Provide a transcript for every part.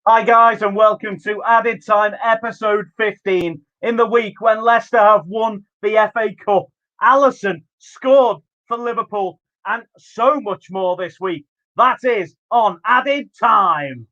Hi, guys, and welcome to Added Time, episode 15. In the week when Leicester have won the FA Cup, Alisson scored for Liverpool, and so much more this week. That is on Added Time.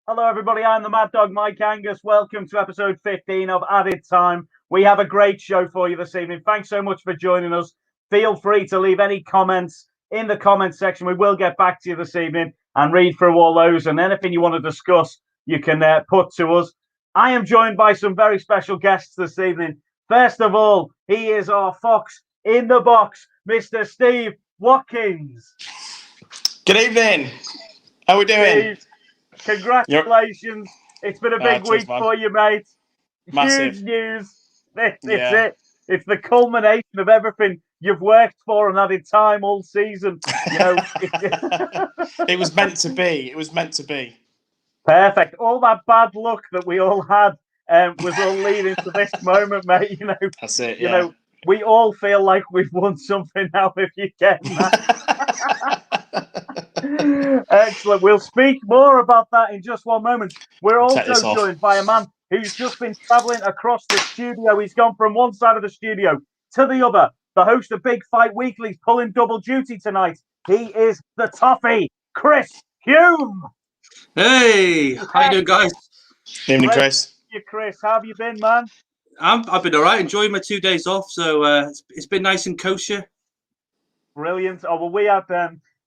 Hello, everybody. I'm the Mad Dog, Mike Angus. Welcome to episode 15 of Added Time. We have a great show for you this evening. Thanks so much for joining us. Feel free to leave any comments in the comments section. We will get back to you this evening and read through all those. And anything you want to discuss, you can put to us. I am joined by some very special guests this evening. First of all, he is our fox in the box, Mr. Steve Watkins. Good evening. How we doing? Steve, congratulations. It's been a big week man. for you, mate. Massive. Huge news. It's it. It's the culmination of everything you've worked for and Added Time all season. You know, It was meant to be. It was meant to be. Perfect. All that bad luck that we all had was all leading to this moment, mate. You know, That's it. You know, we all feel like we've won something now. If you get that. Excellent. We'll speak more about that in just one moment. We're also joined by a man who's just been travelling across the studio. He's gone from one side of the studio to the other. The host of Big Fight Weekly's pulling double duty tonight. He is the toffee, Chris Hume. Hey, how you doing, guys? Evening, Chris. Chris, how have you been, man? I've been all right, enjoying my 2 days off, so it's been nice and kosher. Brilliant. Oh, well, we had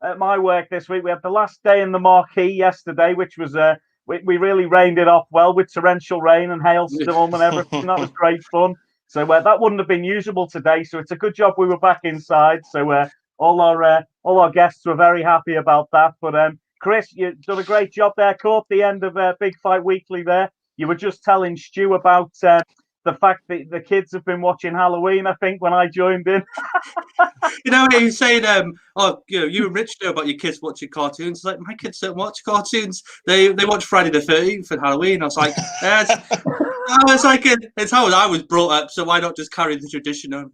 at my work this week, we had the last day in the marquee yesterday, which was we really rained it off well with torrential rain and hailstorm and everything. That was great fun. So that wouldn't have been usable today. So it's a good job we were back inside. So all our guests were very happy about that. But Chris, you've done a great job there. Caught the end of Big Fight Weekly there. You were just telling Stu about the fact that the kids have been watching Halloween, I think, when I joined in. You know, he was saying, you and Rich know about your kids watching cartoons. It's like, my kids don't watch cartoons. They watch Friday the 13th and Halloween. I was like, it's how I was brought up, so why not just carry the tradition on?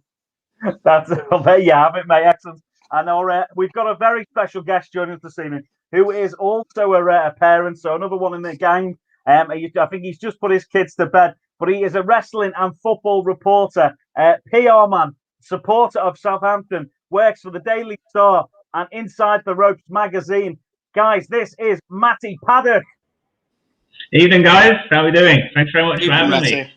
There you have it, mate. Excellent. And we've got a very special guest joining us this evening, who is also a parent, so another one in the gang. I think he's just put his kids to bed, but he is a wrestling and football reporter, PR man, supporter of Southampton, works for the Daily Star and Inside the Ropes magazine. Guys, this is Matty Paddock. Evening, guys. How are we doing? Thanks very much for having me.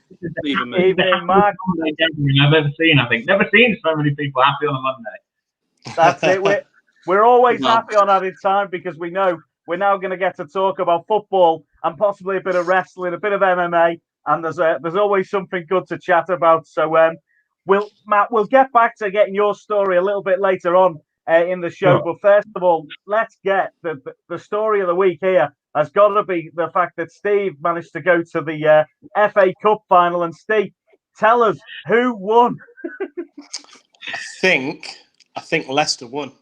Evening, Mark. I've ever seen, I think. Never seen so many people happy on a Monday. That's it. We're always happy on Added Time because we know we're now going to get to talk about football and possibly a bit of wrestling, a bit of MMA, and there's always something good to chat about. So we'll get back to getting your story a little bit later on in the show. Sure. But first of all, let's get the story of the week here. Has got to be the fact that Steve managed to go to the FA Cup final. And Steve, tell us who won. I think Leicester won.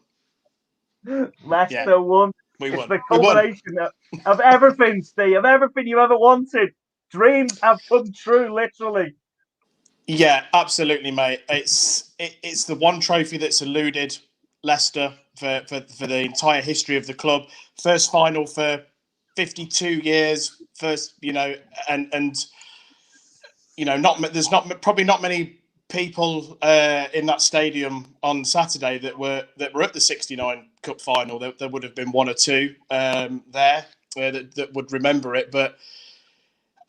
Leicester won. We won. It's the culmination of everything, Steve, of everything you ever wanted. Dreams have come true, literally. Yeah, absolutely, mate. It's the one trophy that's eluded Leicester for the entire history of the club. First final for 52 years. First, and there's probably not many people in that stadium on Saturday that were at the '69 Cup final. There would have been one or two there. that would remember it. But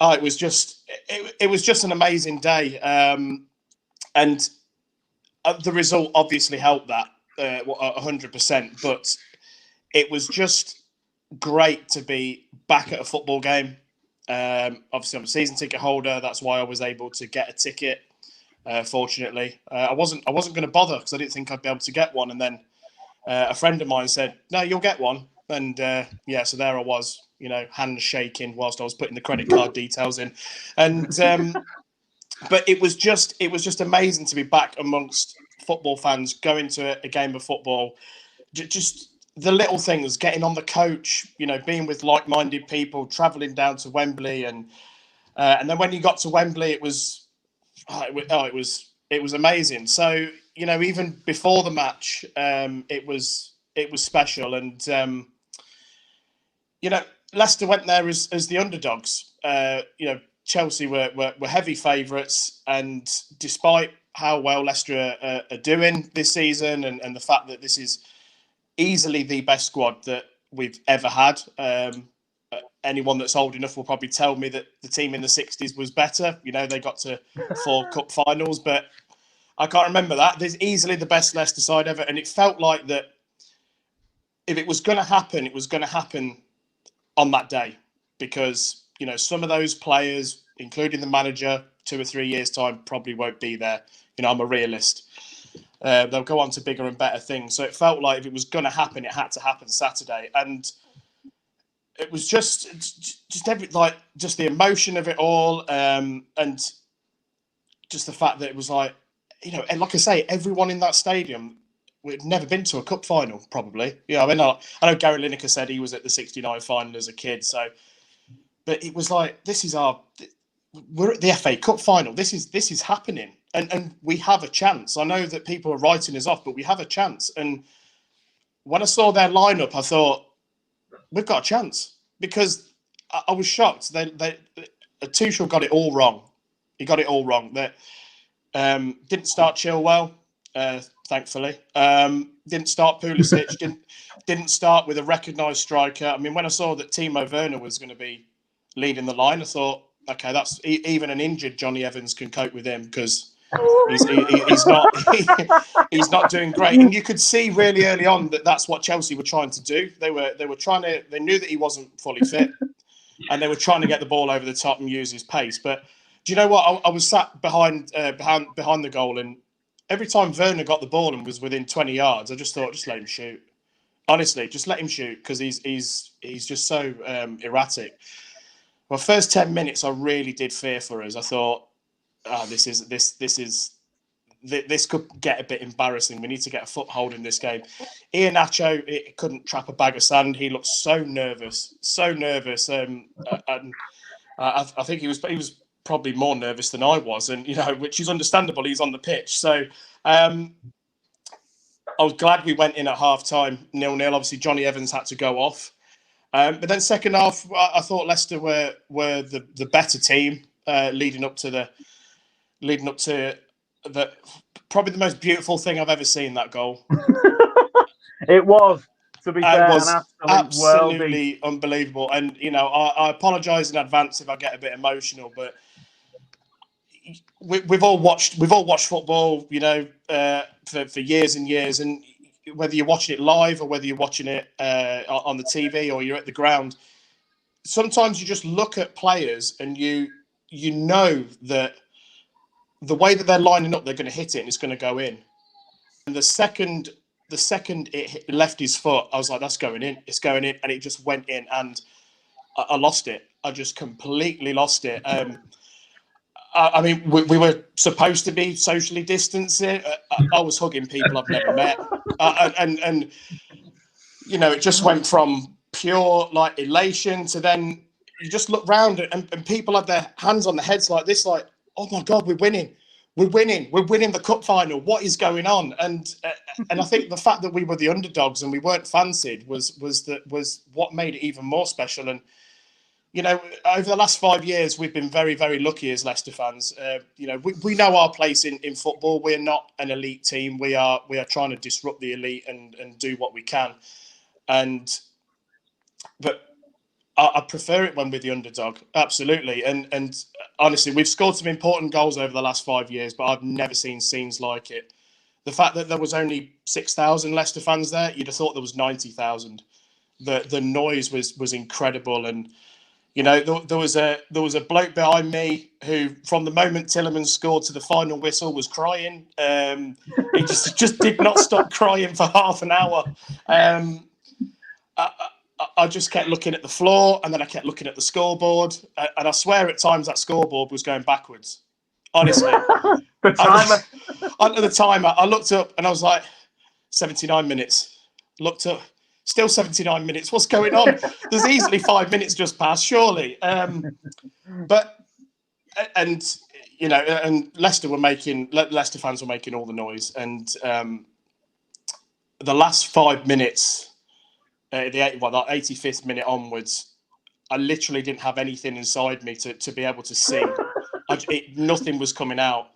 it was just an amazing day, and the result obviously helped that 100%. But it was just great to be back at a football game. Obviously, I'm a season ticket holder. That's why I was able to get a ticket. Fortunately, I wasn't going to bother because I didn't think I'd be able to get one. And then a friend of mine said, "No, you'll get one." And so there I was, hands shaking whilst I was putting the credit card details in. And but it was just amazing to be back amongst football fans, going to a game of football. Just the little things, getting on the coach, being with like-minded people, travelling down to Wembley, and then when you got to Wembley, it was amazing. So even before the match, it was special, and Leicester went there as the underdogs. Chelsea were heavy favourites, and despite how well Leicester are doing this season, and the fact that this is easily the best squad that we've ever had. Anyone that's old enough will probably tell me that the team in the 60s was better. They got to 4 cup finals, but I can't remember that. There's easily the best Leicester side ever, and it felt like that if it was going to happen, it was going to happen on that day, because some of those players, including the manager, 2 or 3 years' time, probably won't be there. I'm a realist. They'll go on to bigger and better things. So it felt like if it was going to happen, it had to happen Saturday. And it was just the emotion of it all, and just the fact that it was like, and like I say, everyone in that stadium had never been to a cup final, probably. I know Gary Lineker said he was at the '69 final as a kid. So, but it was like, we're at the FA Cup final. This is happening. And we have a chance. I know that people are writing us off, but we have a chance. And when I saw their lineup, I thought, we've got a chance, because I was shocked. Tuchel got it all wrong. He got it all wrong. That didn't start Chilwell, thankfully. Didn't start Pulisic. didn't start with a recognised striker. I mean, when I saw that Timo Werner was going to be leading the line, I thought, okay, that's even an injured Johnny Evans can cope with him, because he's not doing great. And you could see really early on that that's what Chelsea were trying to do. They knew that he wasn't fully fit, and they were trying to get the ball over the top and use his pace. But do you know what? I was sat behind the goal, and every time Werner got the ball and was within 20 yards, I just thought, just let him shoot. Honestly, just let him shoot, because he's just so erratic. Well, first 10 minutes, I really did fear for us. I thought, this could get a bit embarrassing. We need to get a foothold in this game. Iheanacho, couldn't trap a bag of sand. He looked so nervous. And I think he was probably more nervous than I was, and which is understandable. He's on the pitch, so I was glad we went in at half time 0-0. Obviously, Johnny Evans had to go off. But then second half, I thought Leicester were the better team, leading up to the probably the most beautiful thing I've ever seen. That goal. It was, to be fair, it was an absolutely unbelievable. And I apologise in advance if I get a bit emotional, but we've all watched football, for years and years, and whether you're watching it live or whether you're watching it on the TV or you're at the ground, sometimes you just look at players and you know that the way that they're lining up, they're going to hit it and it's going to go in. And the second it left his foot, I was like, that's going in. It's going in. And it just went in, and I lost it. I just completely lost it. I mean, we were supposed to be socially distancing. I was hugging people I've never met. And it just went from pure elation to then you just look round and people have their hands on their heads like this, like, oh my God, we're winning the cup final. What is going on? And I think the fact that we were the underdogs and we weren't fancied was what made it even more special. And over the last 5 years, we've been very, very lucky as Leicester fans. We know our place in football. We're not an elite team. We are trying to disrupt the elite and do what we can. But I prefer it when we're the underdog, absolutely. And honestly, we've scored some important goals over the last 5 years, but I've never seen scenes like it. The fact that there was only 6,000 Leicester fans there, you'd have thought there was 90,000. The noise was incredible, and there was a bloke behind me who, from the moment Tielemans scored to the final whistle, was crying. He just did not stop crying for half an hour. I just kept looking at the floor, and then I kept looking at the scoreboard, and I swear at times that scoreboard was going backwards. Honestly, the timer. Under the timer, I looked up and I was like, 79 minutes. Looked up, still 79 minutes. What's going on? There's easily 5 minutes just passed, surely. And Leicester fans were making all the noise, and the last 5 minutes, the 85th minute onwards, I literally didn't have anything inside me to be able to see. Nothing was coming out,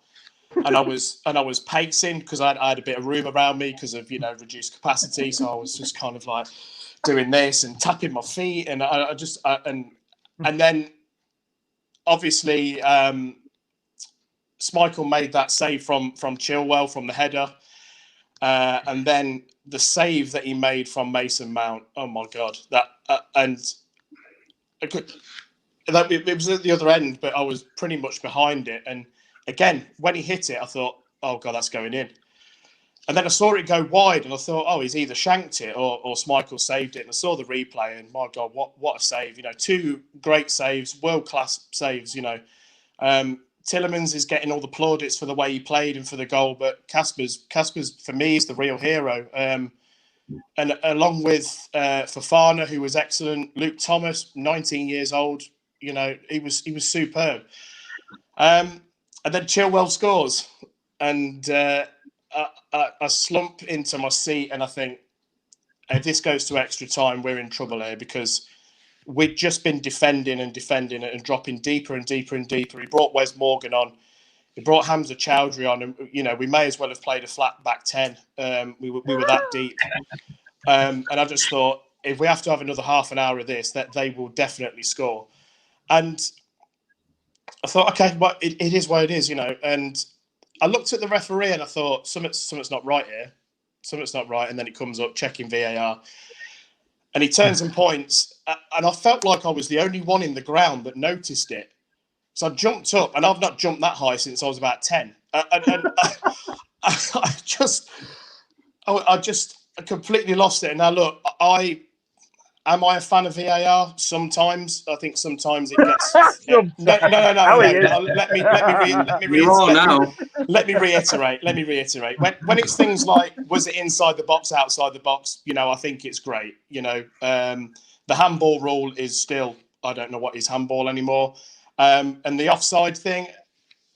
and I was pacing because I had a bit of room around me because of reduced capacity. So I was just kind of like doing this and tapping my feet, and and then obviously Schmeichel made that save from Chilwell from the header, and then the save that he made from Mason Mount. Oh my God, it was at the other end, but I was pretty much behind it. And again, when he hit it, I thought, oh God, that's going in. And then I saw it go wide, and I thought, oh, he's either shanked it or Schmeichel saved it. And I saw the replay, and my God, what a save! Two great saves, world class saves. Tielemans is getting all the plaudits for the way he played and for the goal, but Kasper's for me is the real hero. And along with Fofana, who was excellent, Luke Thomas, 19 years old. He was superb. And then Chilwell scores, and I slump into my seat, and I think, if this goes to extra time, we're in trouble here, because we'd just been defending and dropping deeper and deeper and deeper. He brought Wes Morgan on. He brought Hamza Chowdhury on, and we may as well have played a flat back 10. We were that deep. And I just thought, if we have to have another half an hour of this, that they will definitely score. And I thought, okay, well, it is what it is, And I looked at the referee and I thought, something's not right here. Something's not right. And then it comes up, checking VAR. And he turns and points. And I felt like I was the only one in the ground that noticed it. So I jumped up, and I've not jumped that high since I was about 10. And I just completely lost it. And now look, am I a fan of VAR? Sometimes. I think sometimes it gets. No. Let me reiterate. When it's things like, was it inside the box, outside the box? I think it's great. The handball rule is still, I don't know what is handball anymore. And the offside thing,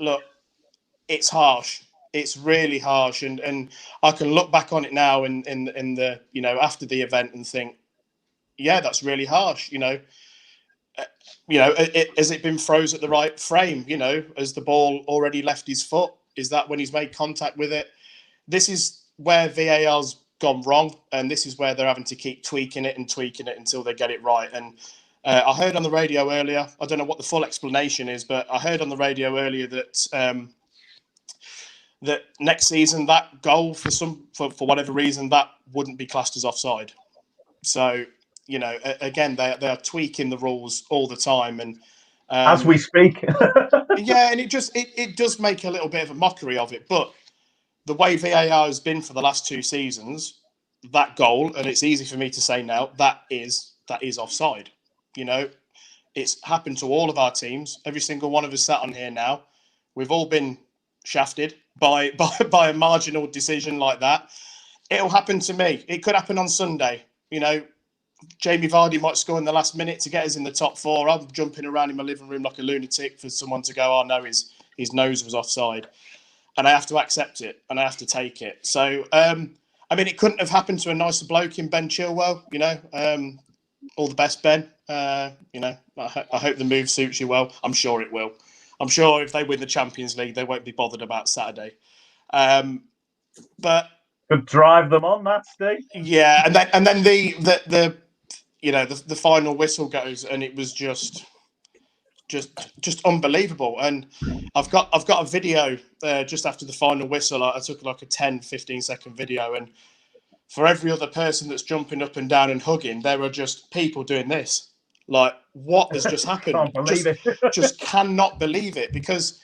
look, it's harsh. It's really harsh, and I can look back on it now in the after the event and think, yeah, that's really harsh. Has it been froze at the right frame? Has the ball already left his foot? Is that when he's made contact with it? This is where VAR's gone wrong, and this is where they're having to keep tweaking it until they get it right. And I heard on the radio earlier, I don't know what the full explanation is, but I heard on the radio earlier that that next season, that goal for whatever reason, that wouldn't be classed as offside. So, again, they are tweaking the rules all the time, and as we speak. Yeah, and it does make a little bit of a mockery of it. But the way VAR has been for the last 2 seasons, that goal, and it's easy for me to say now, that is offside. It's happened to all of our teams. Every single one of us sat on here now, we've all been shafted by a marginal decision like that. It'll happen to me. It could happen on Sunday. Jamie Vardy might score in the last minute to get us in the top 4. I'm jumping around in my living room like a lunatic for someone to go, oh no, his nose was offside. And I have to accept it, and I have to take it. So, it couldn't have happened to a nicer bloke in Ben Chilwell, all the best, Ben. I hope the move suits you well. I'm sure it will. I'm sure if they win the Champions League, they won't be bothered about Saturday. But could drive them on that, Steve. Yeah, and then the you know, the final whistle goes, and it was just unbelievable. And I've got a video just after the final whistle. I took like a 10-15 second video, and for every other person that's jumping up and down and hugging, there are just people doing this. Like, what has just happened? Can't believe it. Just cannot believe it, because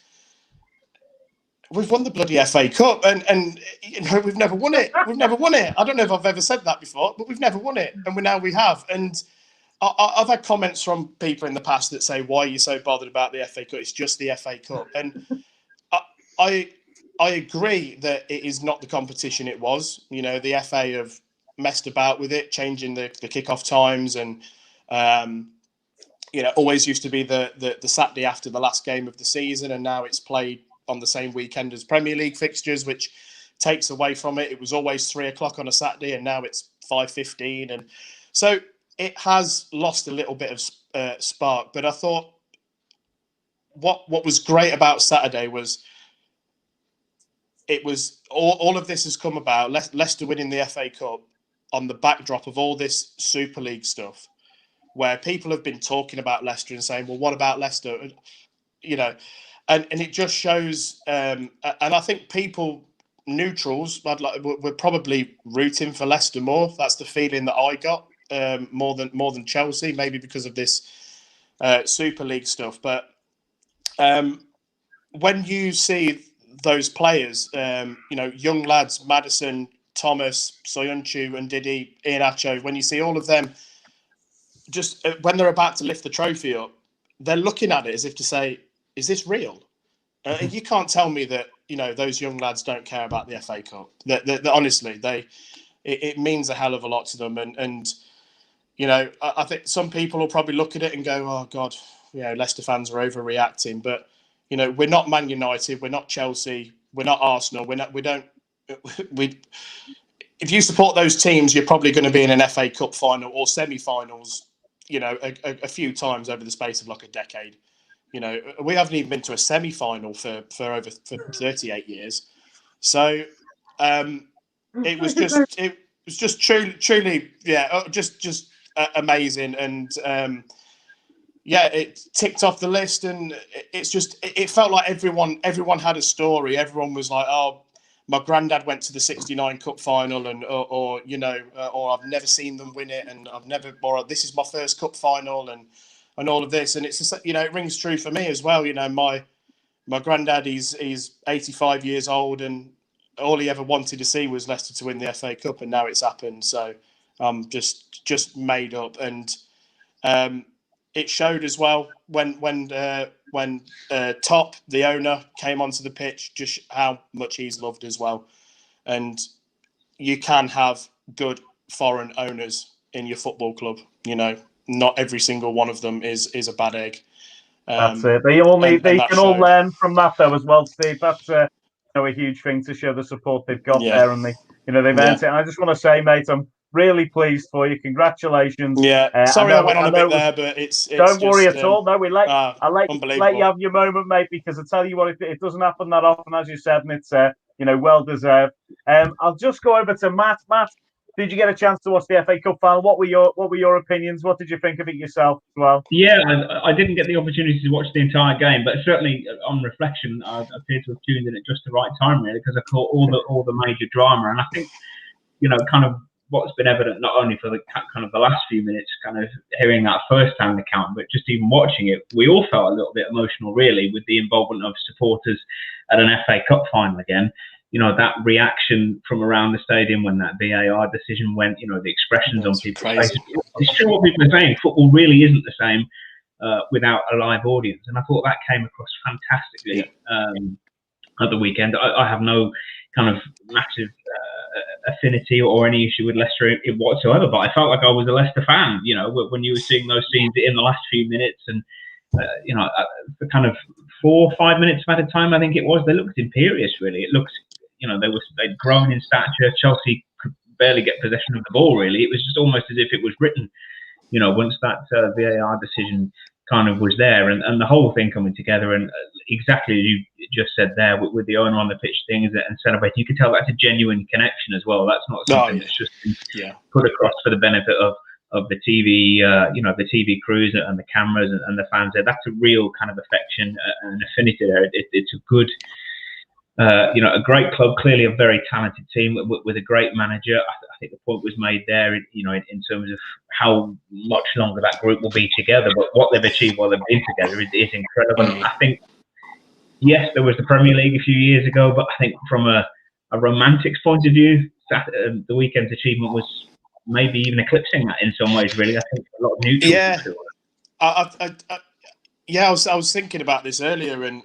we've won the bloody FA Cup, and you know, we've never won it. We've never won it. I don't know if I've ever said that before, but we've never won it, and we have. And I've had comments from people in the past that say, "Why are you so bothered about the FA Cup? It's just the FA Cup." And I agree that it is not the competition it was. You know, the FA have messed about with it, changing the kickoff times, and you know, always used to be the Saturday after the last game of the season, and now it's played on the same weekend as Premier League fixtures, which takes away from it. It was always 3:00 on a Saturday, and now it's 5:15, and so it has lost a little bit of spark. But I thought what was great about Saturday was it was all of this has come about Leicester winning the FA Cup on the backdrop of all this Super League stuff, where people have been talking about Leicester and saying, well, what about Leicester? You know, and it just shows, and I think people, neutrals, we're probably rooting for Leicester more. That's the feeling that I got, more than Chelsea, maybe because of this Super League stuff. But when you see those players, you know, young lads, Maddison, Thomas, Soyuncu, and Didi, Iheanacho, when you see all of them, just when they're about to lift the trophy up, they're looking at it as if to say, is this real? You can't tell me that, you know, those young lads don't care about the FA Cup. That honestly, it means a hell of a lot to them. And you know, I think some people will probably look at it and go, oh God, you know, Leicester fans are overreacting. But, you know, we're not Man United, we're not Chelsea, we're not Arsenal, if you support those teams, you're probably going to be in an FA Cup final or semi-finals, you know, a few times over the space of like a decade. You know, we haven't even been to a semi-final for 38 years. So it was just truly, yeah, just amazing. And yeah, it ticked off the list, and it felt like everyone had a story. Everyone was like, oh, my granddad went to the '69 Cup final, and or you know, or I've never seen them win it, and or this is my first Cup final, and all of this. And it's just, you know, it rings true for me as well. You know, my granddad, he's 85 years old, and all he ever wanted to see was Leicester to win the FA Cup, and now it's happened. So I'm just made up. And it showed as well when Top, the owner, came onto the pitch, just how much he's loved as well. And you can have good foreign owners in your football club. You know, not every single one of them is a bad egg. That's it. They can all learn from that though as well, Steve. That's you know, a huge thing to show the support they've got there, and they've earned it. And I just want to say, mate, I'm really pleased for you. Congratulations. Yeah. Sorry, I went on a bit there, but it's don't worry at all. No, I'll let you have your moment, mate, because I tell you what, it doesn't happen that often, as you said, and it's you know, well deserved. I'll just go over to Matt. Matt, did you get a chance to watch the FA Cup final? What were your opinions? What did you think of it yourself as well? Yeah, I didn't get the opportunity to watch the entire game, but certainly on reflection, I appear to have tuned in at just the right time, really, because I caught all the major drama. And I think, you know, kind of what's been evident not only for the kind of the last few minutes, kind of hearing that first-hand account, but just even watching it, we all felt a little bit emotional, really, with the involvement of supporters at an FA Cup final again. You know, that reaction from around the stadium when that VAR decision went, you know, the expressions on people's faces. It's true what people are saying. Football really isn't the same without a live audience. And I thought that came across fantastically at the weekend. I have no kind of massive affinity or any issue with Leicester whatsoever, but I felt like I was a Leicester fan, you know, when you were seeing those scenes in the last few minutes. And you know, for kind of 4 or 5 minutes of added time, I think it was, they looked imperious, really. It looked, you know, they'd grown in stature. Chelsea could barely get possession of the ball, really. It was just almost as if it was written, you know, once that VAR decision kind of was there, and the whole thing coming together, and exactly as you just said there, with the owner on the pitch things and celebrating, you could tell that's a genuine connection as well. That's not something that's just been put across for the benefit of the TV, the TV crews and the cameras and the fans there. That's a real kind of affection and affinity there. It's a good, a great club, clearly a very talented team with a great manager. I think the point was made there, in terms of how much longer that group will be together, but what they've achieved while they've been together is incredible. I think, yes, there was the Premier League a few years ago, but I think from a romantics point of view, the weekend's achievement was maybe even eclipsing that in some ways. Really, I think a lot of neutrals. Yeah, I was thinking about this earlier, and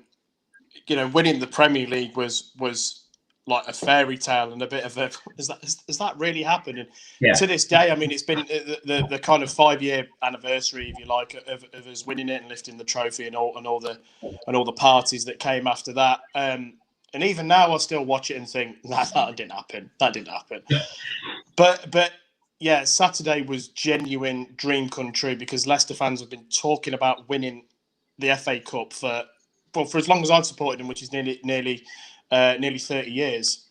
winning the Premier League was like a fairy tale and a bit of a has that really happened? And to this day, I mean, it's been the kind of 5-year anniversary, if you like, of us winning it and lifting the trophy and all the parties that came after that. And even now, I still watch it and think that didn't happen. That didn't happen. But yeah, Saturday was genuine dream come true, because Leicester fans have been talking about winning the FA Cup for as long as I've supported them, which is nearly 30 years.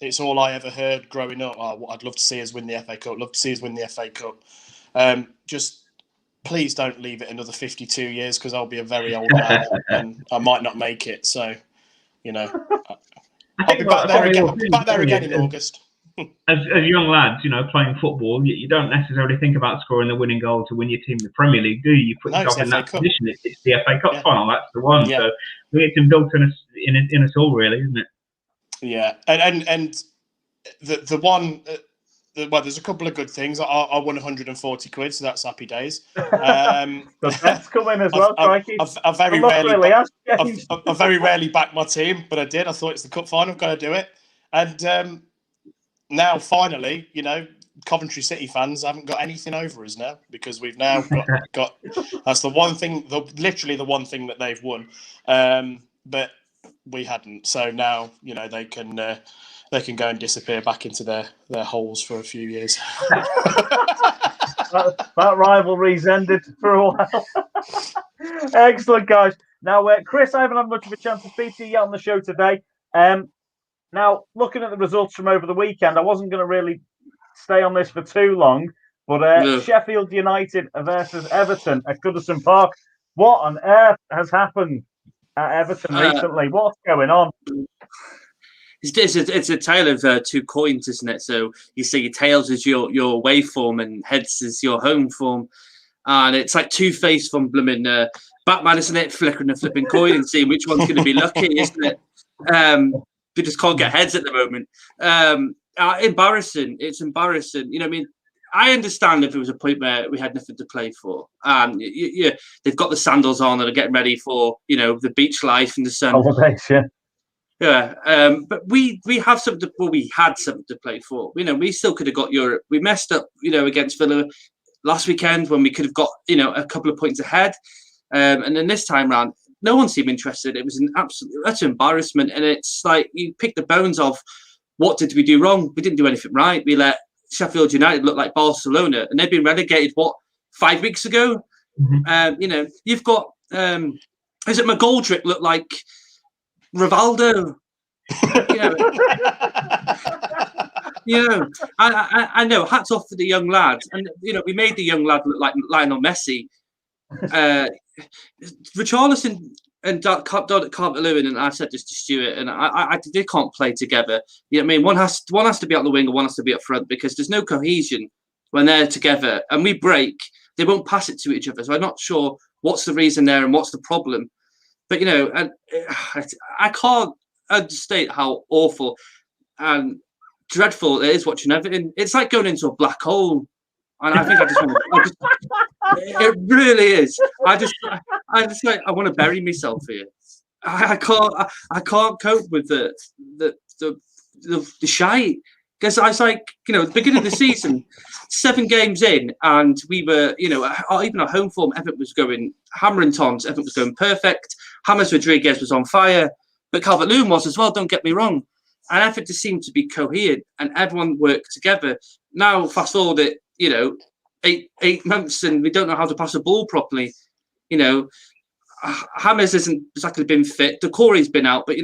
It's all I ever heard growing up. Oh, I'd love to see us win the FA Cup. Love to see us win the FA Cup. Just please don't leave it another 52 years, because I'll be a very old man and I might not make it. So, I'll be back there again. I'll be back there again in August. As young lads, playing football, you don't necessarily think about scoring the winning goal to win your team the Premier League, do you? You put yourself in that position. It's the FA Cup final. That's the one. Yeah. So I think it's built in us all, really, isn't it? Yeah, and the one. Well, there's a couple of good things. I won 140 quid, so that's happy days. That's coming as well, Crikey. I very rarely back my team, but I did. I thought it's the cup final, I've got to do it. And now, finally, Coventry City fans haven't got anything over us now, because we've now got that's the one thing, literally the one thing that they've won. But we hadn't. So now, they can go and disappear back into their holes for a few years. that rivalry's ended for a while. Excellent, guys. Now, Chris, I haven't had much of a chance to speak to you yet on the show today. Now, looking at the results from over the weekend, I wasn't going to really stay on this for too long, but Sheffield United versus Everton at Goodison Park. What on earth has happened at Everton recently? What's going on? It's a tale of 2 coins, isn't it? So you say your tails is your away form and heads is your home form, and it's like two-faced from blooming Batman, isn't it? Flickering a flipping coin and seeing which one's going to be lucky, isn't it? We just can't get heads at the moment. Embarrassing. It's embarrassing. I understand if it was a point where we had nothing to play for. They've got the sandals on and are getting ready for the beach life and the sun. Elevation. Yeah, but we have something. We had something to play for. We still could have got Europe. We messed up, against Villa last weekend when we could have got a couple of points ahead. And then this time round, no one seemed interested. It was an absolute utter embarrassment. And it's like you pick the bones of what did we do wrong? We didn't do anything right. We let Sheffield United look like Barcelona, and they've been relegated 5 weeks ago. Mm-hmm. You've got is it McGoldrick look like Rivaldo? I know. Hats off to the young lads, and we made the young lad look like Lionel Messi. Richarlison and Calvert-Lewin, and I said this to Stuart, and they can't play together. One has to be out the wing and one has to be up front, because there's no cohesion when they're together. And we break, they won't pass it to each other. So I'm not sure what's the reason there and what's the problem. But and I can't understate how awful and dreadful it is watching Everton. It's like going into a black hole. And I think I just want to. It really is. I want to bury myself here. I can't cope with the shite, because I was like, the beginning of the season, 7 games in, and we were, even our home form, Everton was going hammer and tons. Everton was going perfect. James Rodriguez was on fire, but Calvert-Lewin was as well. Don't get me wrong. And Everton just seemed to be coherent, and everyone worked together. Now, fast forward it, 8 months, and we don't know how to pass a ball properly. James hasn't exactly been fit. Decore's been out, but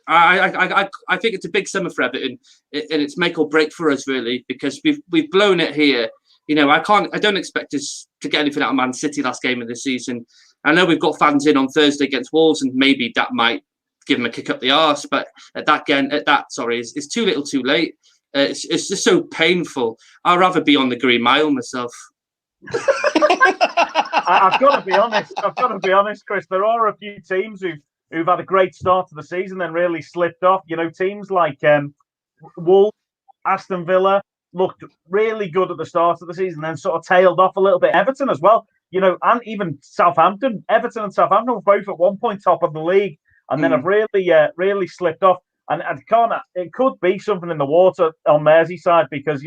I think it's a big summer for Everton, and it's make or break for us really, because we've blown it here. I don't expect us to get anything out of Man City last game of the season. I know we've got fans in on Thursday against Wolves, and maybe that might give them a kick up the arse. But it's too little, too late. It's just so painful. I'd rather be on the Green Mile myself. I've got to be honest, Chris. There are a few teams who've had a great start to the season, then really slipped off. Teams like Wolves, Aston Villa looked really good at the start of the season, then sort of tailed off a little bit. Everton as well, and even Southampton. Everton and Southampton were both at one point top of the league, and then have really slipped off. And it could be something in the water on Merseyside because,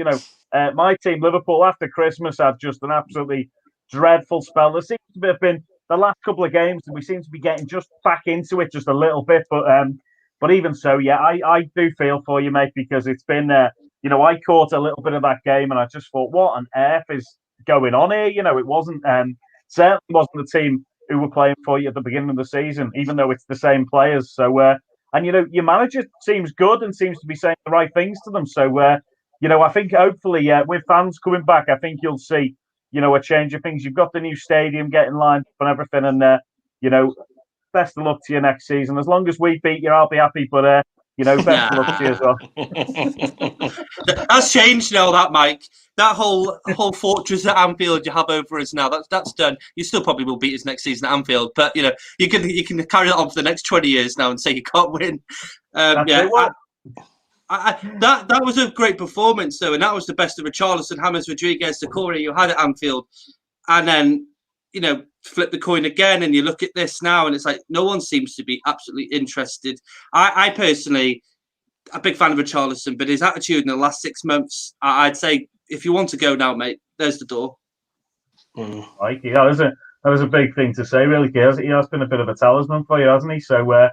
my team, Liverpool, after Christmas had just an absolutely dreadful spell. There seems to have been the last couple of games, and we seem to be getting just back into it just a little bit. But even so, yeah, I do feel for you, mate, because it's been, I caught a little bit of that game and I just thought, what on earth is going on here? It wasn't, certainly wasn't the team who were playing for you at the beginning of the season, even though it's the same players. So, and your manager seems good and seems to be saying the right things to them. So, I think hopefully, with fans coming back, I think you'll see, a change of things. You've got the new stadium getting lined up and everything, and best of luck to you next season. As long as we beat you, I'll be happy. But best of luck to you as well. That's changed now, that Mike. That whole fortress at Anfield you have over us now, that's done. You still probably will beat us next season at Anfield, but you can carry that on for the next 20 years now and say you can't win. That was a great performance though, and that was the best of Richarlison, James Rodriguez, Decore you had at Anfield, and then flip the coin again, and you look at this now, and it's like no one seems to be absolutely interested. I personally, a big fan of Richarlison, but his attitude in the last 6 months, I'd say, if you want to go now, mate, there's the door. Like, that was a big thing to say, really. He has been a bit of a talisman for you, hasn't he? So,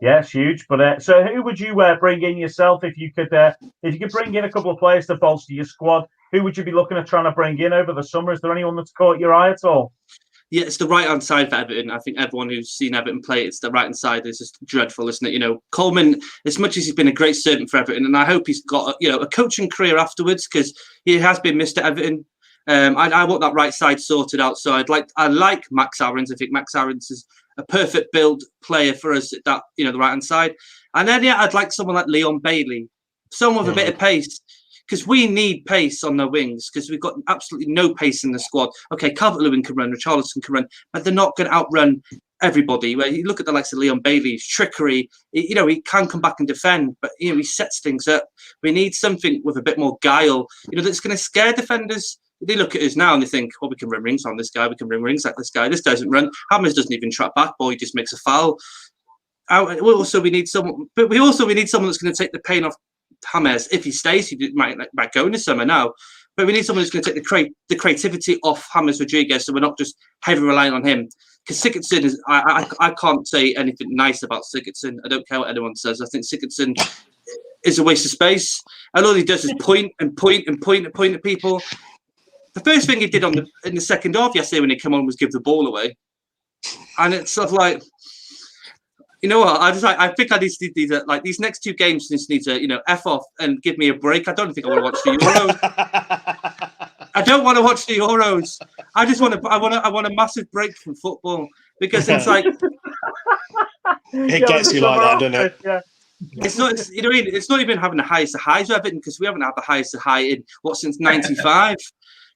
yeah, it's huge. But so, who would you bring in yourself if you could bring in a couple of players to bolster your squad? Who would you be looking at trying to bring in over the summer? Is there anyone that's caught your eye at all? Yeah, it's the right-hand side for Everton. I think everyone who's seen Everton play, it's the right-hand side. It's just dreadful, isn't it? Coleman, as much as he's been a great servant for Everton, and I hope he's got a coaching career afterwards because he has been missed at Everton. I want that right side sorted out. So I like Max Aarons. I think Max Aarons is a perfect build player for us at that, the right-hand side. And then, I'd like someone like Leon Bailey, someone with a bit of pace. Because we need pace on the wings, because we've got absolutely no pace in the squad. Okay, Calvert-Lewin can run, Richarlison can run, but they're not going to outrun everybody. Where you look at the likes of Leon Bailey's trickery, he can come back and defend, but he sets things up. We need something with a bit more guile, that's going to scare defenders. They look at us now and they think, well, we can run rings on this guy, we can run rings like this guy. This doesn't run. Hammers doesn't even track back ball, he just makes a foul. We need someone that's going to take the pain off James. If he stays, he might go in the summer now. But we need someone who's going to take the creativity off James Rodriguez, so we're not just heavily relying on him. Because Sigurdsson is, I can't say anything nice about Sigurdsson. I don't care what anyone says. I think Sigurdsson is a waste of space. And all he does is point at people. The first thing he did in the second half yesterday when he came on was give the ball away. And it's sort of like, you know what? I think I need to do like these next 2 games. Just need to F off and give me a break. I don't think I want to watch the Euros. I don't want to watch the Euros. I just want to. I want a massive break from football because it's like it gets you like that, doesn't it? Yeah. It's not. It's not even having the highest of highs with Everton because we haven't had the highest of high in since '95.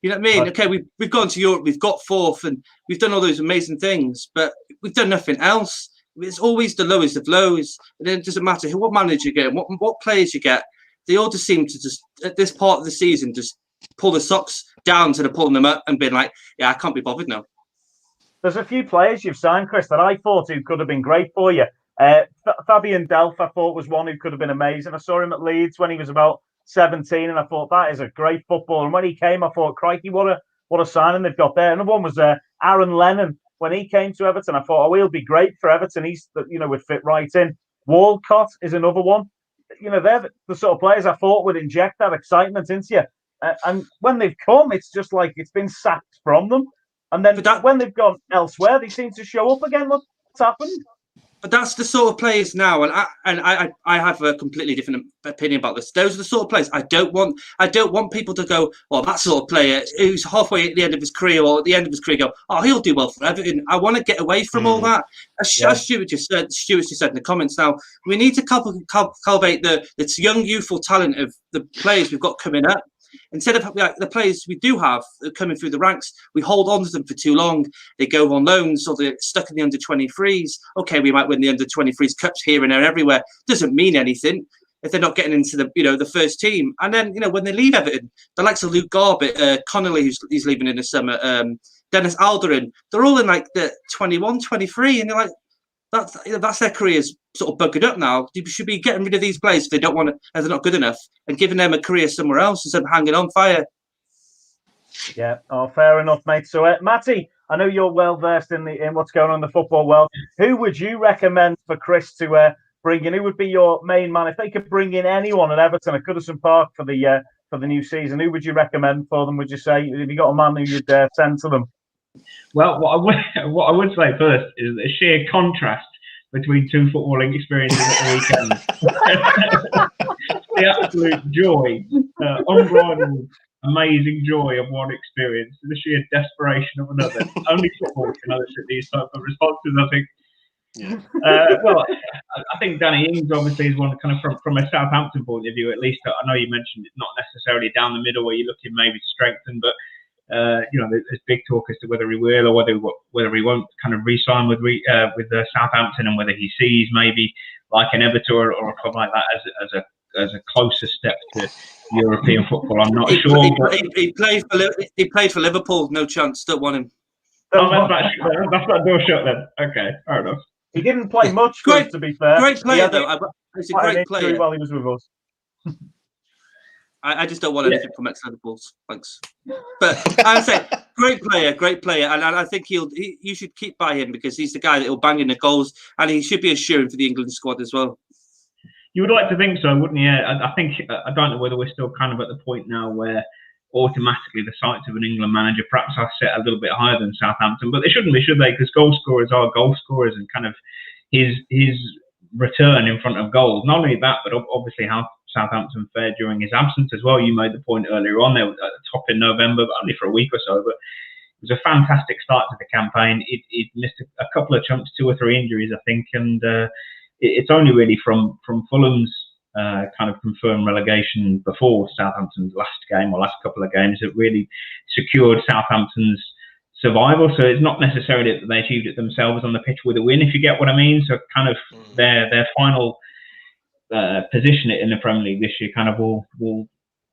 You know what I mean? Okay, we've gone to Europe, we've got 4th, and we've done all those amazing things, but we've done nothing else. It's always the lowest of lows, and then it doesn't matter what manager you get, what players you get. They all just seem to just at this part of the season just pull the socks down to the pulling them up and being like, yeah, I can't be bothered now. There's a few players you've signed, Chris, that I thought who could have been great for you. Fabian Delph, I thought, was one who could have been amazing. I saw him at Leeds when he was about 17, and I thought that is a great footballer. And when he came, I thought, crikey, what a signing they've got there. Another one was Aaron Lennon. When he came to Everton, I thought, oh, he'll be great for Everton. He's, would fit right in. Walcott is another one. They're the sort of players I thought would inject that excitement into you. And when they've come, it's just like it's been sacked from them. And then when they've gone elsewhere, they seem to show up again. What's happened? But that's the sort of players now, and I have a completely different opinion about this. Those are the sort of players I don't want people to go, well, that sort of player who's halfway at the end of his career or at the end of his career go, oh, he'll do well for Everton. I want to get away from all that. As Stuart just said in the comments. Now we need to cultivate the young youthful talent of the players we've got coming up. Instead of the players we do have coming through the ranks, we hold on to them for too long. They go on loans or they're stuck in the under-23s. Okay, we might win the under-23s cups here and there, everywhere. Doesn't mean anything if they're not getting into the first team. And then when they leave Everton, the likes of Luke Garbett, Connolly, who's leaving in the summer, Dennis Alderin, they're all in like the 21, 23, and you're like, that's their careers sort of buggered up now. You should be getting rid of these players if they don't want to, if they're not good enough, and giving them a career somewhere else instead of hanging on fire. Yeah, fair enough, mate. So, Matty, I know you're well versed in what's going on in the football world. Who would you recommend for Chris to bring in? Who would be your main man if they could bring in anyone at Everton at Goodison Park for the new season? Who would you recommend for them? Would you say, have you got a man who you'd send to them? Well, what I would say first is the sheer contrast between two footballing experiences at the weekend. The absolute joy, unbridled, amazing joy of one experience, the sheer desperation of another. Only football can elicit these type of responses, I think. Yeah. Well, I think Danny Ings obviously is one kind of from a Southampton point of view, at least. I know you mentioned it's not necessarily down the middle where you're looking maybe to strengthen, but there's big talk as to whether he will or whether he won't kind of re-sign with Southampton, and whether he sees maybe like an Everton or a club like that as a closer step to European football. I'm not sure. He played for Liverpool. No chance. Don't want him. Oh, that's that door shut then. Okay, fair enough. He didn't play much for us, to be fair. Great player, though. He's a great player. While he was with us. I just don't want anything from ex-Liverpools. Thanks. But I say, great player. And I think you should keep by him because he's the guy that will bang in the goals, and he should be assuring for the England squad as well. You would like to think so, wouldn't you? I think, I don't know whether we're still kind of at the point now where automatically the sights of an England manager perhaps are set a little bit higher than Southampton, but they shouldn't be, should they? Because goal scorers are goal scorers, and kind of his return in front of goals. Not only that, but obviously how Southampton fared during his absence as well. You made the point earlier on. They were at the top in November, but only for a week or so. But it was a fantastic start to the campaign. It missed a couple of chunks, 2 or 3 injuries, I think, and it's only really from Fulham's kind of confirmed relegation before Southampton's last game or last couple of games that really secured Southampton's survival. So it's not necessarily that they achieved it themselves on the pitch with a win, if you get what I mean. So kind of their final position in the Premier League this year kind of will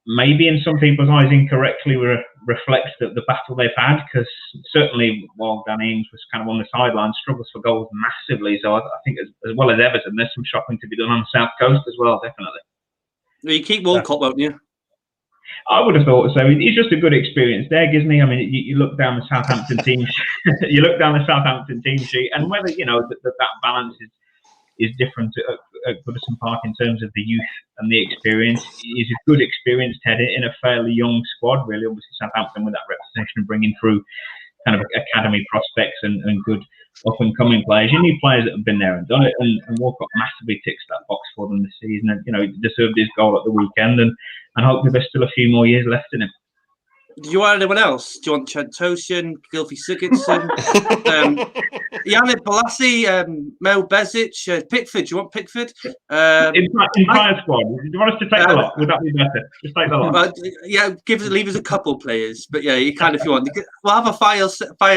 maybe in some people's eyes incorrectly reflects the battle they've had, because certainly while Danny Ings was kind of on the sideline, struggles for goals massively. So I think as well as Everton, there's some shopping to be done on the South Coast as well, definitely. Well, you keep Walcott, won't you? I would have thought so. It's just a good experience there, isn't he? I mean, you look down the Southampton team, sheet, and whether that balance is different at Goodison Park in terms of the youth and the experience. He's a good experienced head in a fairly young squad, really. Obviously, Southampton with that reputation of bringing through kind of academy prospects and good up-and-coming players. You need players that have been there and done it, and Walcott massively ticks that box for them this season. And, he deserved his goal at the weekend, and hopefully there's still a few more years left in him. Do you want anyone else? Do you want Chantosian, Gylfi Sigurdsson, Yannick Bolasie, Mo Bezic, Pickford? Do you want Pickford? Entire squad. Do you want us to take the lot? Would that be better? Just take the lot. Leave us a couple players, but yeah, you can if you want. We'll have a fire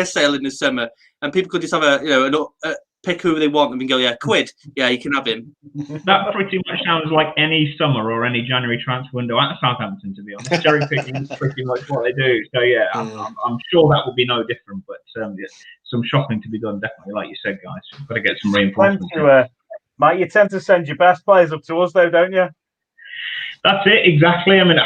sale in the summer, and people could just have a pick who they want, and we can go, quid. Yeah, you can have him. That pretty much sounds like any summer or any January transfer window at Southampton, to be honest. Cherry picking is pretty much what they do. So yeah, I'm sure that will be no different. But some shopping to be done, definitely, like you said, guys. We've got to get some reinforcements. Mate, you tend to send your best players up to us, though, don't you? That's it, exactly. I mean,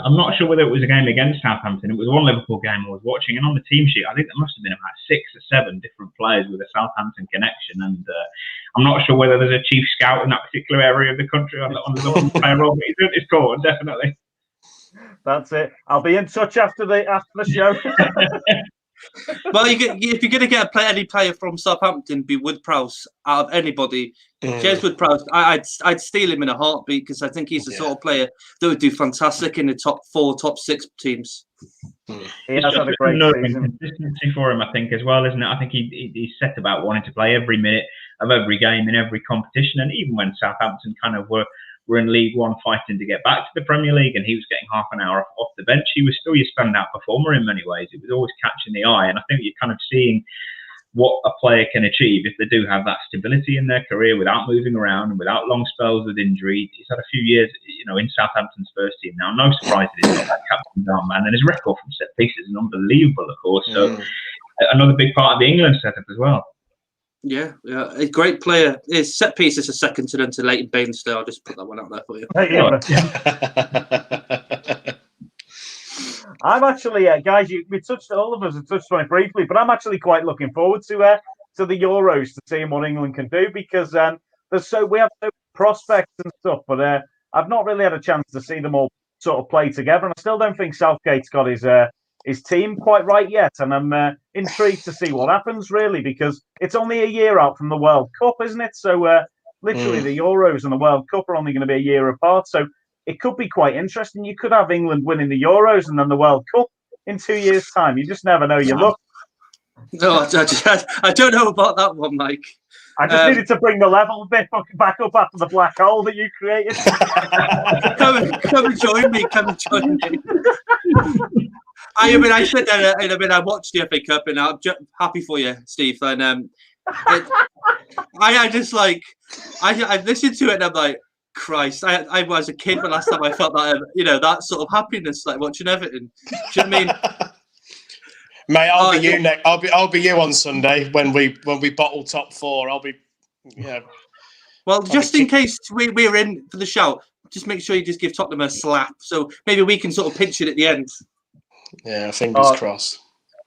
I'm not sure whether it was a game against Southampton. It was one Liverpool game I was watching, and on the team sheet, I think there must have been about 6 or 7 different players with a Southampton connection. And I'm not sure whether there's a chief scout in that particular area of the country on the Liverpool payroll, but he's doing his call, definitely. That's it. I'll be in touch after the show. Well, if you're going to get any player from Southampton, be Wood-Prowse out of anybody. James Wood-Prowse, I'd steal him in a heartbeat because I think he's the sort of player that would do fantastic in the top 4, top 6 teams. He has had a great season. Consistency for him, I think, as well, isn't it? I think he's set about wanting to play every minute of every game in every competition, and even when Southampton kind of were in League One fighting to get back to the Premier League, and he was getting half an hour off the bench, he was still your standout performer in many ways. It was always catching the eye, and I think you're kind of seeing what a player can achieve if they do have that stability in their career without moving around and without long spells with injury. He's had a few years, in Southampton's first team now. No surprise that he's got that captain's armband, and his record from set pieces is unbelievable, of course. So another big part of the England setup as well. Yeah, a great player. His set pieces are second to none to Leighton Baines. I'll just put that one out there for you. I'm actually, guys, all of us have touched on it briefly, but I'm actually quite looking forward to the Euros, to seeing what England can do, because we have so many prospects and stuff, but I've not really had a chance to see them all sort of play together, and I still don't think Southgate's got his team quite right yet, and I'm intrigued to see what happens, really, because it's only a year out from the World Cup, isn't it? So literally the Euros and the World Cup are only going to be a year apart, so it could be quite interesting. You could have England winning the Euros and then the World Cup in 2 years' time. You just never know your luck. No, I don't know about that one, Mike. I just needed to bring the level a bit back up after the black hole that you created. Come and join me. I said that. I watched the FA Cup, and I'm happy for you, Steve. And I listened to it, and I'm like, Christ, I was a kid the last time I felt that, that sort of happiness, like watching Everton. Do you know what I mean? Mate, I'll be you next. I'll be you on Sunday when we bottle top 4. I'll be, Well, just in case we're in for the shout, just make sure you just give Tottenham a slap, so maybe we can sort of pinch it at the end. Yeah, fingers crossed.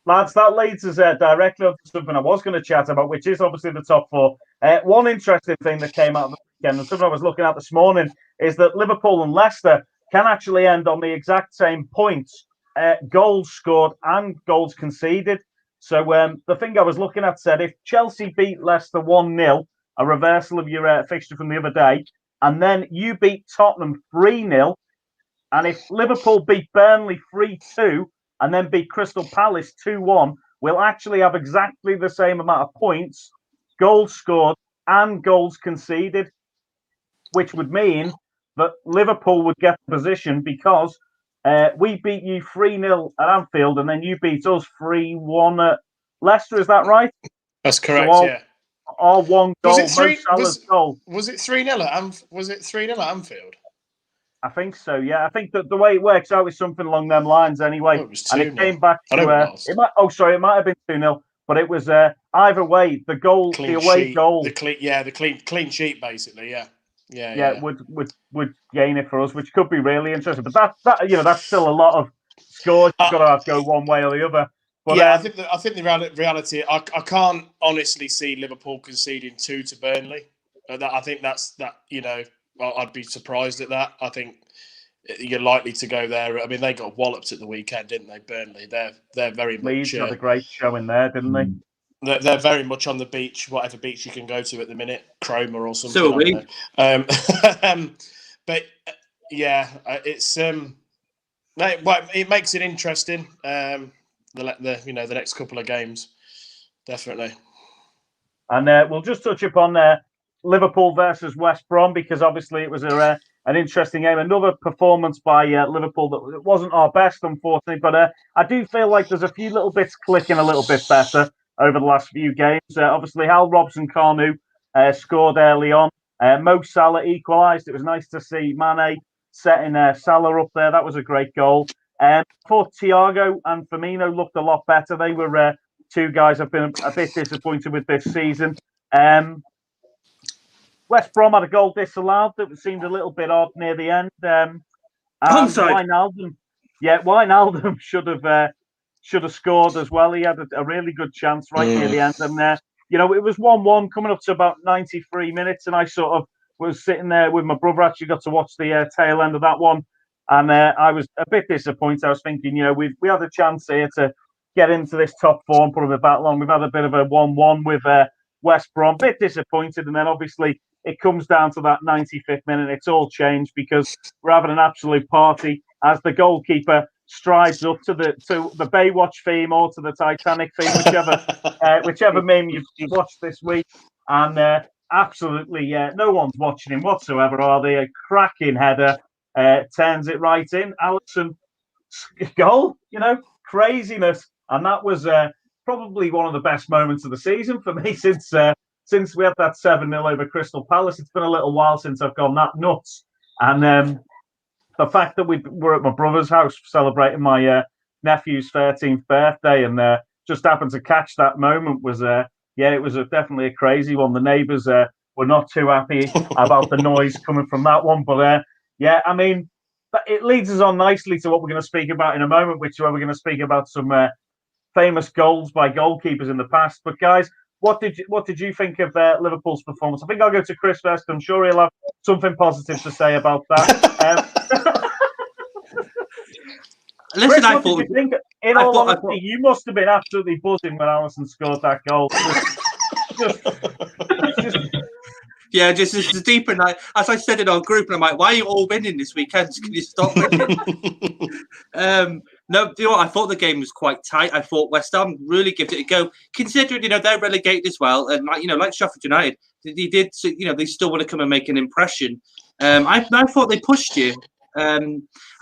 Lads, that leads us directly up to something I was going to chat about, which is obviously the top 4. One interesting thing that came out of the weekend, and something I was looking at this morning, is that Liverpool and Leicester can actually end on the exact same points, goals scored and goals conceded. So the thing I was looking at said, if Chelsea beat Leicester 1-0, a reversal of your fixture from the other day, and then you beat Tottenham 3-0, and if Liverpool beat Burnley 3-2, and then beat Crystal Palace 2-1, we'll actually have exactly the same amount of points, goals scored and goals conceded, which would mean that Liverpool would get the position because we beat you 3-0 at Anfield, and then you beat us 3-1 at Leicester. Is that right? That's correct, so our one goal, Mo Salah's goal. Was it 3-0 at Anfield? I think so, yeah. I think that the way it works out is something along them lines anyway. It was 2-0. And it came back to it might have been 2-0, but it was either way, the goal, the away goal. The clean sheet, basically, yeah. Yeah, would gain it for us, which could be really interesting. But that's still a lot of scores. You've got to go one way or the other. But, I think the reality, I can't honestly see Liverpool conceding 2 to Burnley. I think that's I'd be surprised at that. I think you're likely to go there. I mean, they got walloped at the weekend, didn't they? Burnley. They're very much. Leeds had a great showing there, didn't they? They're very much on the beach, whatever beach you can go to at the minute, Cromer or something. So are we. But yeah, it's it makes it interesting. The next couple of games, definitely. And we'll just touch upon Liverpool versus West Brom, because obviously it was an interesting game. Another performance by Liverpool that wasn't our best, unfortunately, but I do feel like there's a few little bits clicking a little bit better over the last few games. Obviously, Hal Robson-Kanu scored early on. Mo Salah equalised. It was nice to see Mane setting Salah up there. That was a great goal. For Thiago and Firmino looked a lot better. They were two guys I've been a bit disappointed with this season. West Brom had a goal disallowed that seemed a little bit odd near the end. Wijnaldum should have scored as well. He had a really good chance right near the end. And, it was 1-1 coming up to about 93 minutes. And I sort of was sitting there with my brother, actually got to watch the tail end of that one. And I was a bit disappointed. I was thinking, we had a chance here to get into this top four and put a battle on. We've had a bit of a 1-1 with West Brom, bit disappointed, and then obviously it comes down to that 95th minute. It's all changed because we're having an absolute party as the goalkeeper strides up to the Baywatch theme or to the Titanic theme, whichever meme you've watched this week, and absolutely no one's watching him whatsoever, are they? A cracking header, turns it right in. Alisson goal, craziness, and that was probably one of the best moments of the season for me since we had that 7-0 over Crystal Palace. It's been a little while since I've gone that nuts, and the fact that we were at my brother's house celebrating my nephew's 13th birthday and just happened to catch that moment was, it was definitely a crazy one. The neighbours were not too happy about the noise coming from that one. But, I mean, it leads us on nicely to what we're going to speak about in a moment, which is where we're going to speak about some famous goals by goalkeepers in the past. But, guys, what did you think of Liverpool's performance? I think I'll go to Chris first. I'm sure he'll have something positive to say about that. Listen, Chris, I what thought. did you think? In all honesty, you must have been absolutely buzzing when Alisson scored that goal. Yeah, just as deeper night. As I said in our group, and I'm like, why are you all winning this weekend? Can you stop winning? No, you know what? I thought the game was quite tight. I thought West Ham really gave it a go, considering they're relegated as well, and like Sheffield United, they still want to come and make an impression. I thought they pushed you. I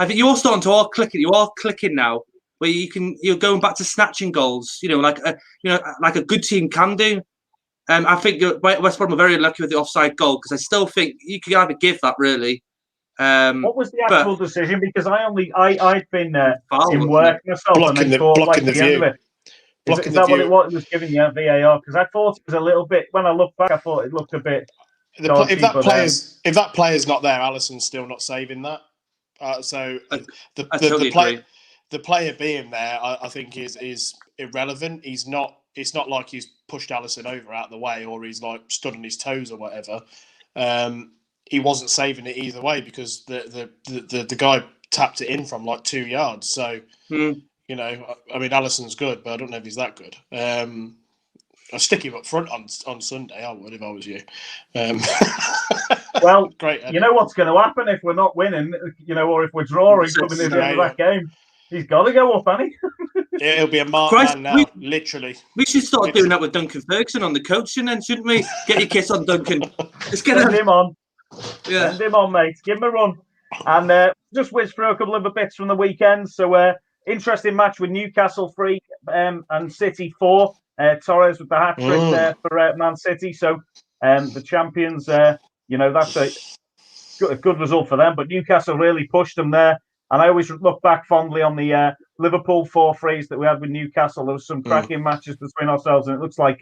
think you're starting to all clicking. You are clicking now, where you're going back to snatching goals. Like a good team can do. I think West Brom are very unlucky with the offside goal because I still think you could either give that really. What was the actual decision? Because I'd been in work myself blocking and the caught blocking the view. Is that what it was? It was giving you VAR? Because I thought it was a little bit. When I look back, I thought it looked a bit. Dodgy, if that player's not there, Alisson's still not saving that. So the player being there, I think is irrelevant. He's not. It's not like he's pushed Alisson over out of the way or he's like stood on his toes or whatever. He wasn't saving it either way because the guy tapped it in from like 2 yards. So I mean, Alisson's good, but I don't know if he's that good. I'd stick him up front on Sunday. I would if I was you. Well, great. You know what's going to happen if we're not winning, or if we're drawing coming in the end of that game. He's got to go up, hasn't he? It'll be a marked man now, literally. We should start doing that with Duncan Ferguson on the coaching then, shouldn't we? Get your kiss on Duncan. Let's get him on. Yeah. Send him on, mate. Give him a run. And just whiz through a couple of bits from the weekend. So, interesting match with Newcastle 3 and City 4. Torres with the hat-trick there for Man City. So, the champions, that's a good result for them. But Newcastle really pushed them there. And I always look back fondly on the Liverpool 4-3s that we had with Newcastle. There was some cracking matches between ourselves, and it looks like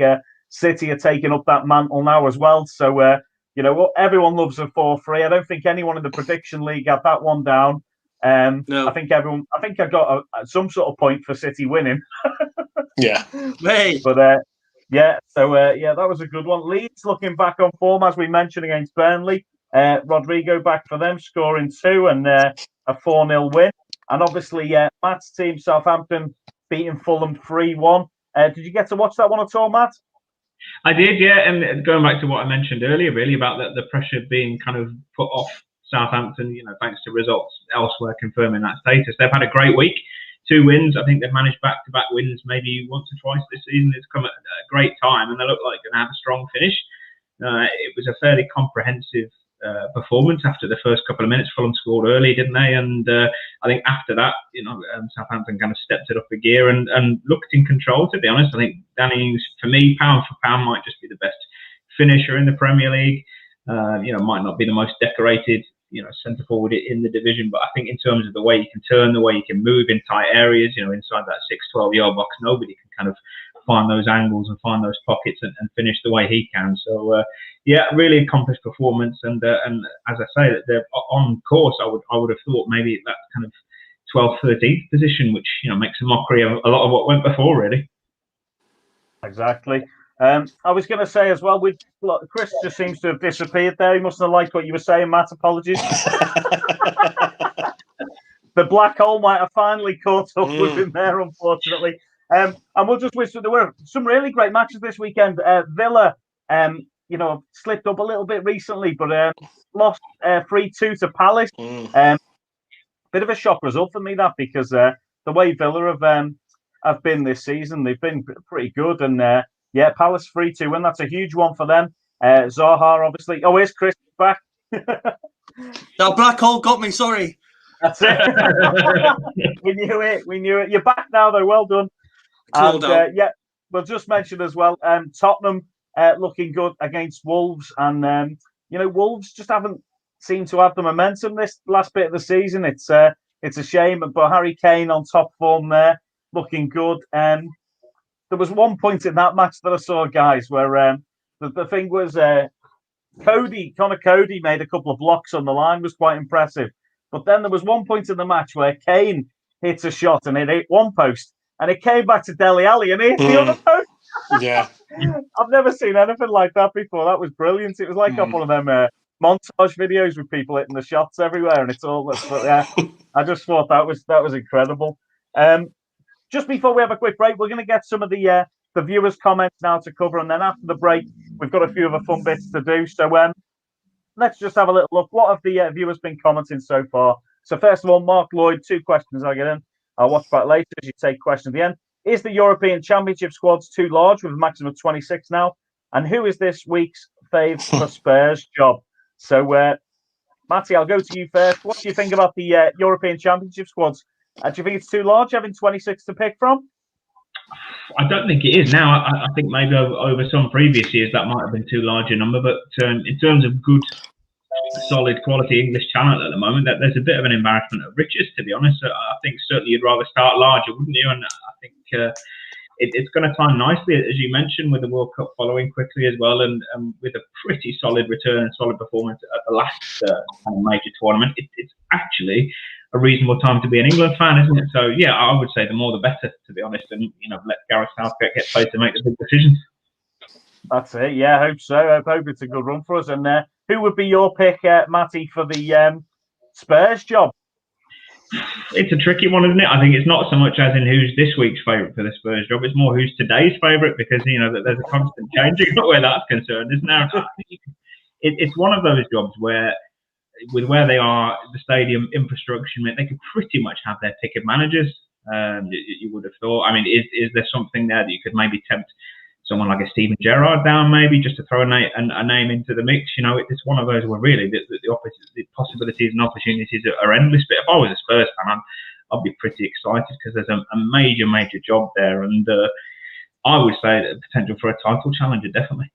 City are taking up that mantle now as well. So, everyone loves a 4-3. I don't think anyone in the prediction league got that one down. No. I think I got some sort of point for City winning. Yeah. Hey. But that was a good one. Leeds looking back on form, as we mentioned, against Burnley. Rodrigo back for them, scoring 2 and a 4-0 win. And obviously, Matt's team, Southampton, beating Fulham 3-1. Did you get to watch that one at all, Matt? I did, yeah. And going back to what I mentioned earlier, really, about the pressure being kind of put off Southampton, thanks to results elsewhere confirming that status. They've had a great week. 2 wins. I think they've managed back-to-back wins maybe once or twice this season. It's come at a great time, and they look like they're going to have a strong finish. It was a fairly comprehensive performance after the first couple of minutes. Fulham scored early, didn't they? And I think after that, Southampton kind of stepped it up a gear and looked in control, to be honest. I think Danny Ings, for me, pound for pound, might just be the best finisher in the Premier League. Might not be the most decorated, centre forward in the division, but I think in terms of the way you can turn, the way you can move in tight areas, inside that 6-12 yard box, nobody can kind of find those angles and find those pockets and finish the way he can. So really accomplished performance, and as I say, that they're on course. I would have thought maybe that kind of 12th, 13th position, which makes a mockery of a lot of what went before, really. Exactly. I was going to say as well, Chris just seems to have disappeared there. He mustn't have liked what you were saying, Matt. Apologies. The black hole might have finally caught up with him there, unfortunately. And we'll just wish that there were some really great matches this weekend. Villa, slipped up a little bit recently, but lost 3-2 to Palace. Bit of a shock result for me, that, because the way Villa have been this season, they've been pretty good. And Palace 3-2 win. That's a huge one for them. Zaha, obviously. Oh, here's Chris back. That black hole got me. Sorry. That's it. We knew it. You're back now, though. Well done. And we'll just mention as well, Tottenham looking good against Wolves. And, Wolves just haven't seemed to have the momentum this last bit of the season. It's a shame. But Harry Kane on top form there, looking good. There was one point in that match that I saw, guys, where the thing was Connor Cody made a couple of blocks on the line, was quite impressive. But then there was one point in the match where Kane hits a shot and it hit one post, and it came back to Dele Alli and it hit the other post. Yeah. I've never seen anything like that before. That was brilliant. It was like one of them montage videos with people hitting the shots everywhere, and it's all. But yeah, I just thought that was incredible. Just before we have a quick break, we're going to get some of the viewers' comments now to cover, and then after the break, we've got a few other fun bits to do. So let's just have a little look. What have the viewers been commenting so far? So first of all, Mark Lloyd, 2 questions I'll get in. I'll watch back later as you take questions at the end. Is the European Championship squads too large with a maximum of 26 now? And who is this week's fave for Spurs job? So, Matty, I'll go to you first. What do you think about the European Championship squads? Do you think it's too large, having 26 to pick from? I don't think it is now. I think maybe over some previous years that might have been too large a number. But in terms of good, solid quality English talent at the moment, that there's a bit of an embarrassment of riches, to be honest. I think certainly you'd rather start larger, wouldn't you? And I think it's going to time nicely, as you mentioned, with the World Cup following quickly as well, and with a pretty solid return and solid performance at the last major tournament. It's actually a reasonable time to be an England fan, isn't it? So yeah, I would say the more the better, to be honest, and let Gareth Southgate get paid to make the big decisions. That's it. Yeah, I hope so. I hope it's a good run for us. And who would be your pick, Matty, for the Spurs job? It's a tricky one, isn't it? I think it's not so much as in who's this week's favourite for the Spurs job. It's more who's today's favourite, because there's a constant changing where that's concerned, isn't there? It's one of those jobs where, with where they are, the stadium infrastructure, they could pretty much have their pick of managers. You would have thought. I mean, is there something there that you could maybe tempt someone like a Steven Gerrard down, maybe, just to throw a name into the mix? It's one of those where really the possibilities and opportunities are endless. But if I was a Spurs fan, I'd be pretty excited, because there's a major job there, and I would say the potential for a title challenger, definitely.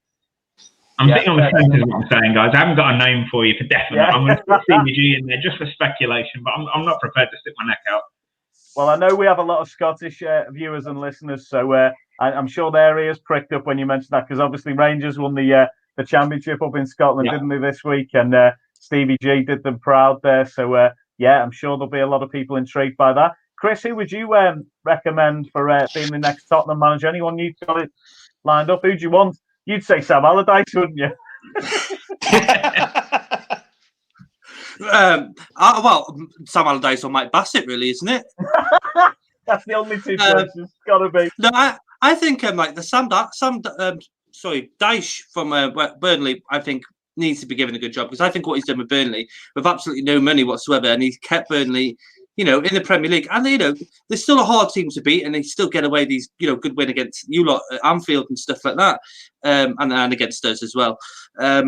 I'm sitting on the fence, is what I'm saying, guys. I haven't got a name for you for definite. Yeah. I'm going to put CBG in there just for speculation, but I'm not prepared to stick my neck out. Well, I know we have a lot of Scottish viewers and listeners, so I'm sure their ears pricked up when you mentioned that, because obviously Rangers won the championship up in Scotland, didn't they, this week? And Stevie G did them proud there. So, I'm sure there'll be a lot of people intrigued by that. Chris, who would you recommend for being the next Tottenham manager? Anyone you've got it lined up? Who'd you want? You'd say Sam Allardyce, wouldn't you? Well, Sam Allardyce or Mike Bassett, really, isn't it? That's the only two choices. It's got to be. No, I think like the Sam Dyche from Burnley, I think needs to be given a good job, because I think what he's done with Burnley, with absolutely no money whatsoever, and he's kept Burnley, in the Premier League, and they're still a hard team to beat, and they still get away these good win against you lot at Anfield and stuff like that, and against us as well. But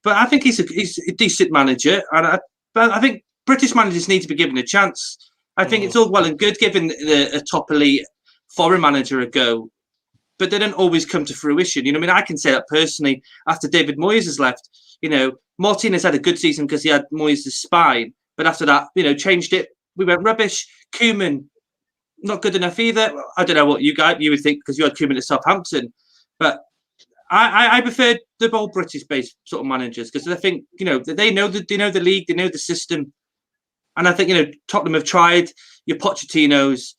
I think he's a decent manager, and I think British managers need to be given a chance. I think it's all well and good giving a top elite foreign manager a go, but they don't always come to fruition. I can say that personally after David Moyes has left. Martinez had a good season because he had Moyes' spine, but after that, changed it. We went rubbish. Koeman, not good enough either. I don't know what you would think, because you had Koeman at Southampton, but I prefer the old British-based sort of managers, because I think they know the league, they know the system, and I think Tottenham have tried. Your Pochettinos,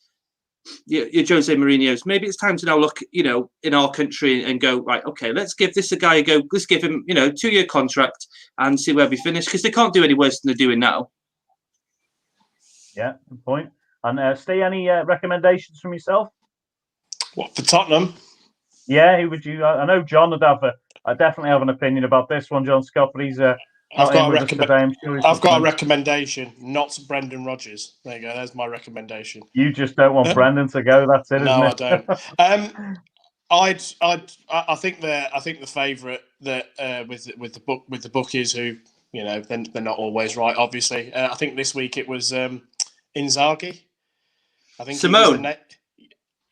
your Jose Mourinho's. Maybe it's time to now look in our country and go, right, okay, let's give this a guy a go. Let's give him 2-year contract and see where we finish, because they can't do any worse than they're doing now. Yeah, good point. And Steve, any recommendations from yourself? What, for Tottenham? Yeah, who would you? I know John would have I definitely have an opinion about this one, John Scott, but he's not in with us today. I'm sure I've got a recommendation, not Brendan Rodgers. There you go. There's my recommendation. You just don't want Brendan to go. That's it, no, isn't it? I don't. I think the favourite that with the bookies who they're not always right. Obviously, I think this week it was Inzaghi. I think Simone.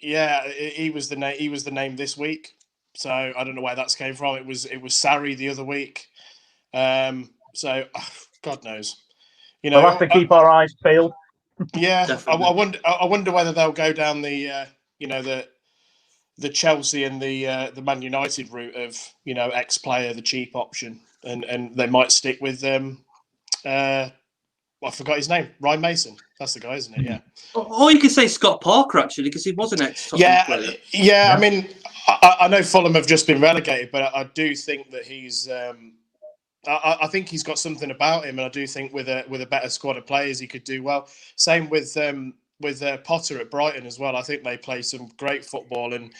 He was the name. He was the name this week. So I don't know where that's came from. It was Sarri the other week. So God knows. We'll have to keep our eyes peeled. Yeah, I wonder whether they'll go down the the Chelsea and the Man United route of ex-player, the cheap option, and they might stick with I forgot his name, Ryan Mason. That's the guy, isn't it? Yeah. Or you could say Scott Parker actually, because he was an ex-Tottenham player. Yeah. I mean, I know Fulham have just been relegated, but I do think that he's. I think he's got something about him, and I do think with a better squad of players, he could do well. Same with Potter at Brighton as well. I think they play some great football, and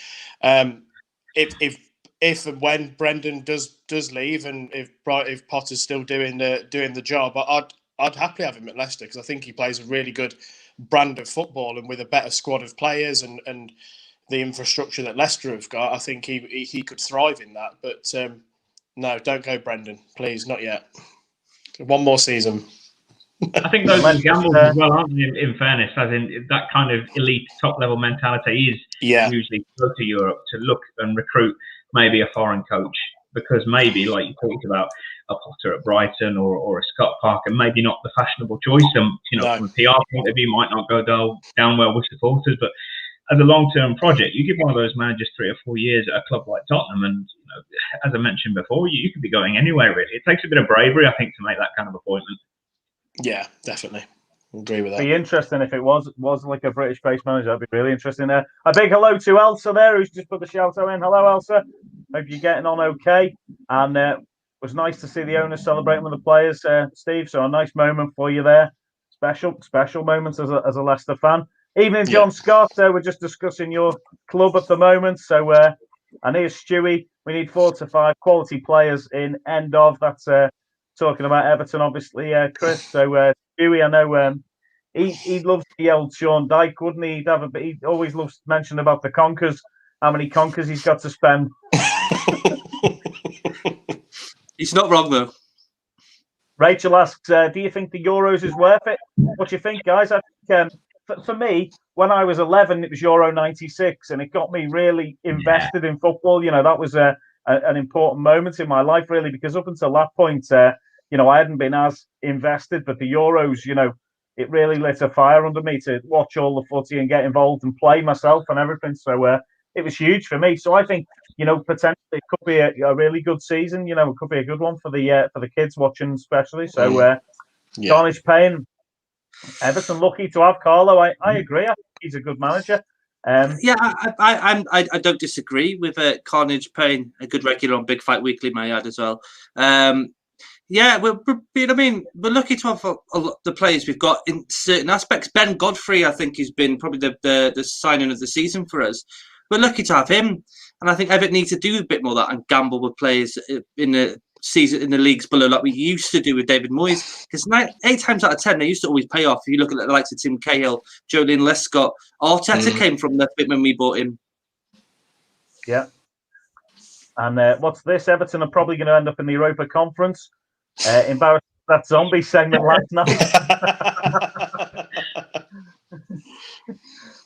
if and when Brendan does leave, and if Potter's still doing the job, I'd happily have him at Leicester because I think he plays a really good brand of football, and with a better squad of players and the infrastructure that Leicester have got, I think he could thrive in that. But no, don't go Brendan, please, not yet. One more season. I think those are gambles as well, aren't they, in fairness, as in that kind of elite top-level mentality is usually go to Europe to look and recruit maybe a foreign coach, because maybe, like you talked about, a Potter at Brighton or a Scott Parker, maybe not the fashionable choice, and from a PR point of view might not go down well with supporters, but as a long-term project, you give one of those managers 3 or 4 years at a club like Tottenham, and as I mentioned before, you could be going anywhere really. It takes a bit of bravery, I think, to make that kind of appointment. Yeah, definitely. I agree with that. Be interesting if it was like a British-based manager. That'd be really interesting. A big hello to Elsa there, who's just put the shout-out in. Hello, Elsa. Hope you're getting on okay. And it was nice to see the owners celebrating with the players, Steve. So a nice moment for you there. Special moments as a Leicester fan. Evening, John Scott. We're just discussing your club at the moment. So, and here's Stewie. We need 4 to 5 quality players in end of. That's talking about Everton, obviously, Chris. So, Stewie, I know he loves the old Sean Dyke, wouldn't he? He always loves mentioning about the conkers, how many conkers he's got to spend. He's not wrong, though. Rachel asks, do you think the Euros is worth it? What do you think, guys? I think, for me, when I was 11, it was Euro 96, and it got me really invested in football. That was an important moment in my life, really, because up until that point, I hadn't been as invested. But the Euros, it really lit a fire under me to watch all the footy and get involved and play myself and everything. So it was huge for me. So I think, potentially it could be a really good season. It could be a good one for the kids watching, especially. So Carnage Payne. Everton lucky to have Carlo. I agree. I think he's a good manager. I don't disagree with Carnage Payne, a good regular on Big Fight Weekly, may I add as well. We're lucky to have the players we've got in certain aspects. Ben Godfrey, I think, has been probably the signing of the season for us. We're lucky to have him, and I think Everton needs to do a bit more of that and gamble with players in the season in the leagues below, like we used to do with David Moyes. Because 8 times out of 10, they used to always pay off. If you look at the likes of Tim Cahill, Joleon Lescott, Arteta came from the bit when we bought him. Yeah. And what's this? Everton are probably going to end up in the Europa Conference. Embarrassed that zombie segment last night.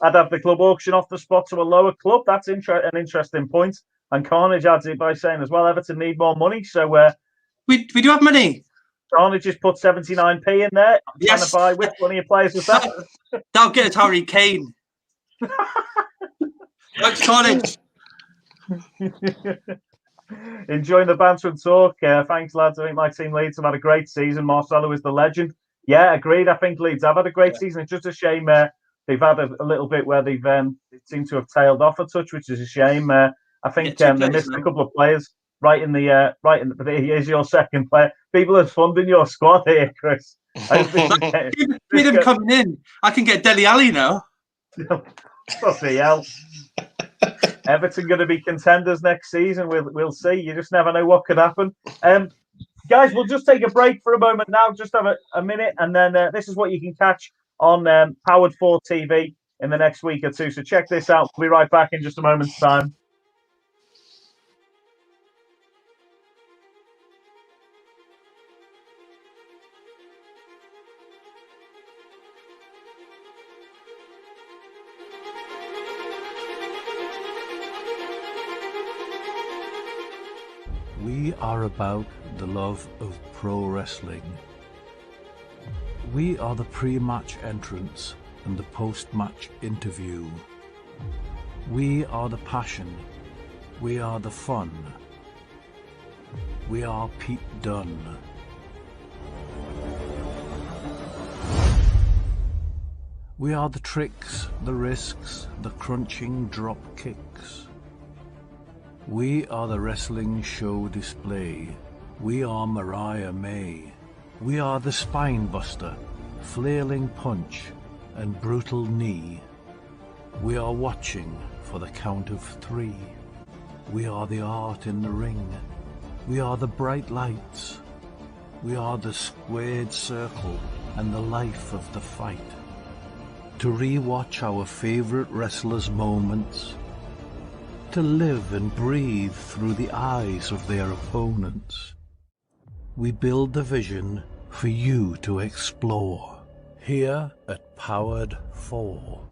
I'd have the club auction off the spot to a lower club. That's an interesting point. And Carnage adds it by saying as well, Everton need more money. So we do have money. Carnage just put 79p in there. Trying to buy which one of your players was that? That'll get us Harry Kane. Thanks, Carnage. Enjoying the banter and talk. Thanks, lads. I think my team Leeds have had a great season. Marcelo is the legend. Yeah, agreed. I think Leeds have had a great season. It's just a shame they've had a little bit where they've seem to have tailed off a touch, which is a shame. I think they missed a couple of players right in the. But here's your second player. People are funding your squad here, Chris. With him coming in, I can get Dele Alli now. Bloody hell. Everton going to be contenders next season. We'll see. You just never know what could happen. Guys, we'll just take a break for a moment now. Just have a minute, and then this is what you can catch on Powered 4 TV in the next week or two. So check this out. We'll be right back in just a moment's time. We are about the love of pro wrestling. We are the pre-match entrance and the post-match interview. We are the passion. We are the fun. We are Pete Dunne. We are the tricks, the risks, the crunching drop kicks. We are the wrestling show display. We are Mariah May. We are the spine buster, flailing punch and brutal knee. We are watching for the count of 3. We are the art in the ring. We are the bright lights. We are the squared circle and the life of the fight. To re-watch our favorite wrestlers' moments, to live and breathe through the eyes of their opponents. We build the vision for you to explore, here at Powered 4.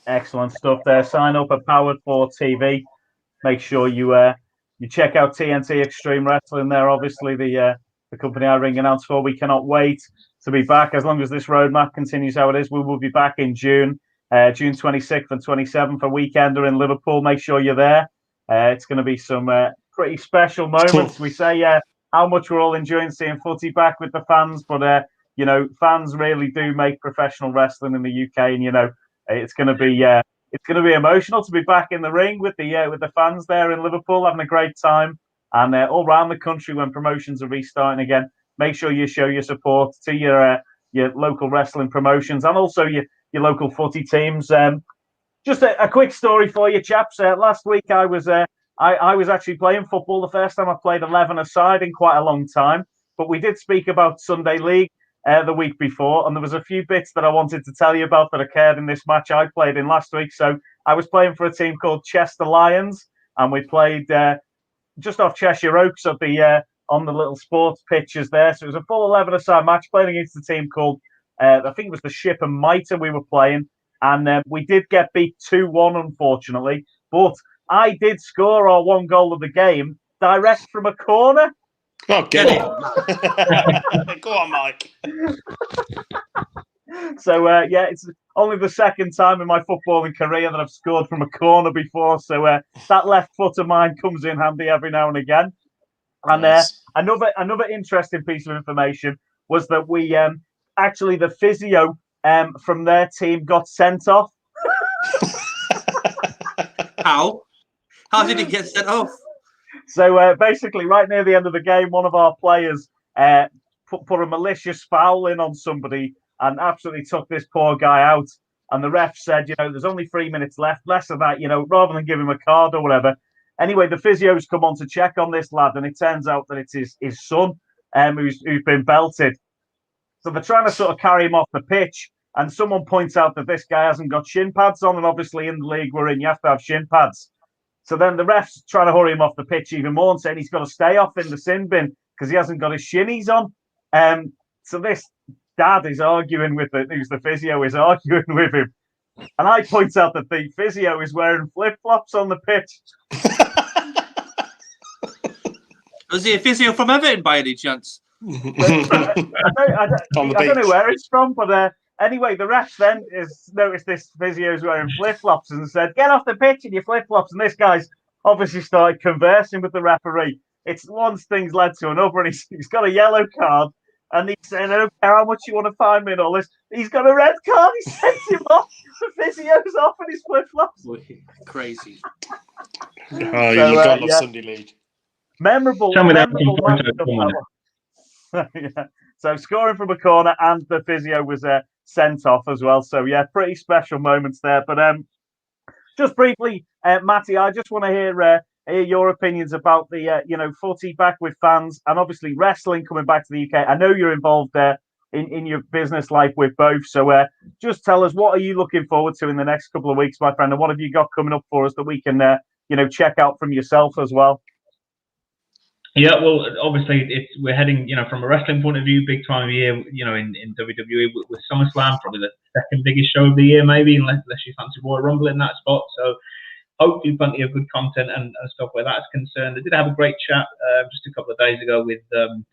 Excellent stuff there. Sign up at Powered 4 TV. Make sure you check out TNT Extreme Wrestling. They're obviously the company I ring announce for. We cannot wait to be back. As long as this roadmap continues how it is, we will be back in June, June 26th and 27th, a weekender in Liverpool. Make sure you're there. It's going to be some pretty special moments. We say how much we're all enjoying seeing footy back with the fans, but fans really do make professional wrestling in the UK, and it's going to be emotional to be back in the ring with the fans there in Liverpool, having a great time, and all around the country when promotions are restarting again. Make sure you show your support to your local wrestling promotions and also your local footy teams. Just a quick story for you, chaps. Last week I was actually playing football, the first time I played 11-a-side in quite a long time. But we did speak about Sunday League the week before, and there was a few bits that I wanted to tell you about that occurred in this match I played in last week. So I was playing for a team called Chester Lions, and we played just off Cheshire Oaks at on the little sports pitches there. So it was a full 11-a-side match playing against a team called I think it was the Ship and Mitre we were playing, and we did get beat 2-1, unfortunately. But I did score our one goal of the game direct from a corner. Oh, get it. Go on, Mike. So, it's only the second time in my footballing career that I've scored from a corner before. So that left foot of mine comes in handy every now and again. And Nice. another interesting piece of information was that we actually the physio from their team got sent off. How? How did he get sent off? So basically, right near the end of the game, one of our players put a malicious foul in on somebody and absolutely took this poor guy out. And the ref said, there's only 3 minutes left, less of that, rather than give him a card or whatever. Anyway, the physios come on to check on this lad, and it turns out that it's his son who's been belted. So they're trying to sort of carry him off the pitch, and someone points out that this guy hasn't got shin pads on, and obviously in the league we're in, you have to have shin pads. So then the ref's trying to hurry him off the pitch even more and saying he's got to stay off in the sin bin because he hasn't got his shinnies on. So this dad is arguing with who's the physio, is arguing with him. And I point out that the physio is wearing flip-flops on the pitch. Was he a physio from Everton by any chance? I don't know where it's from, but anyway, the ref then noticed this physio's wearing flip-flops and said, "Get off the pitch in your flip-flops." And this guy's obviously started conversing with the referee. It's one thing's led to another, and he's got a yellow card. And he's saying, "I don't care how much you want to fine me and all this." He's got a red card. He sends him off. The physio's off in his flip-flops. Crazy. Oh, you've got to love Sunday League. Memorable. Yeah. So scoring from a corner, and the physio was sent off as well. So yeah, pretty special moments there. But just briefly, Matty, I just want to hear your opinions about the footy back with fans, and obviously wrestling coming back to the UK. I know you're involved there in your business life with both. So just tell us, what are you looking forward to in the next couple of weeks, my friend, and what have you got coming up for us that we can check out from yourself as well? Yeah, well, obviously we're heading, from a wrestling point of view, big time of year, in WWE with SummerSlam, probably the second biggest show of the year, maybe, unless you fancy Royal Rumble in that spot. So hopefully plenty of good content and stuff where that's concerned. I did have a great chat just a couple of days ago with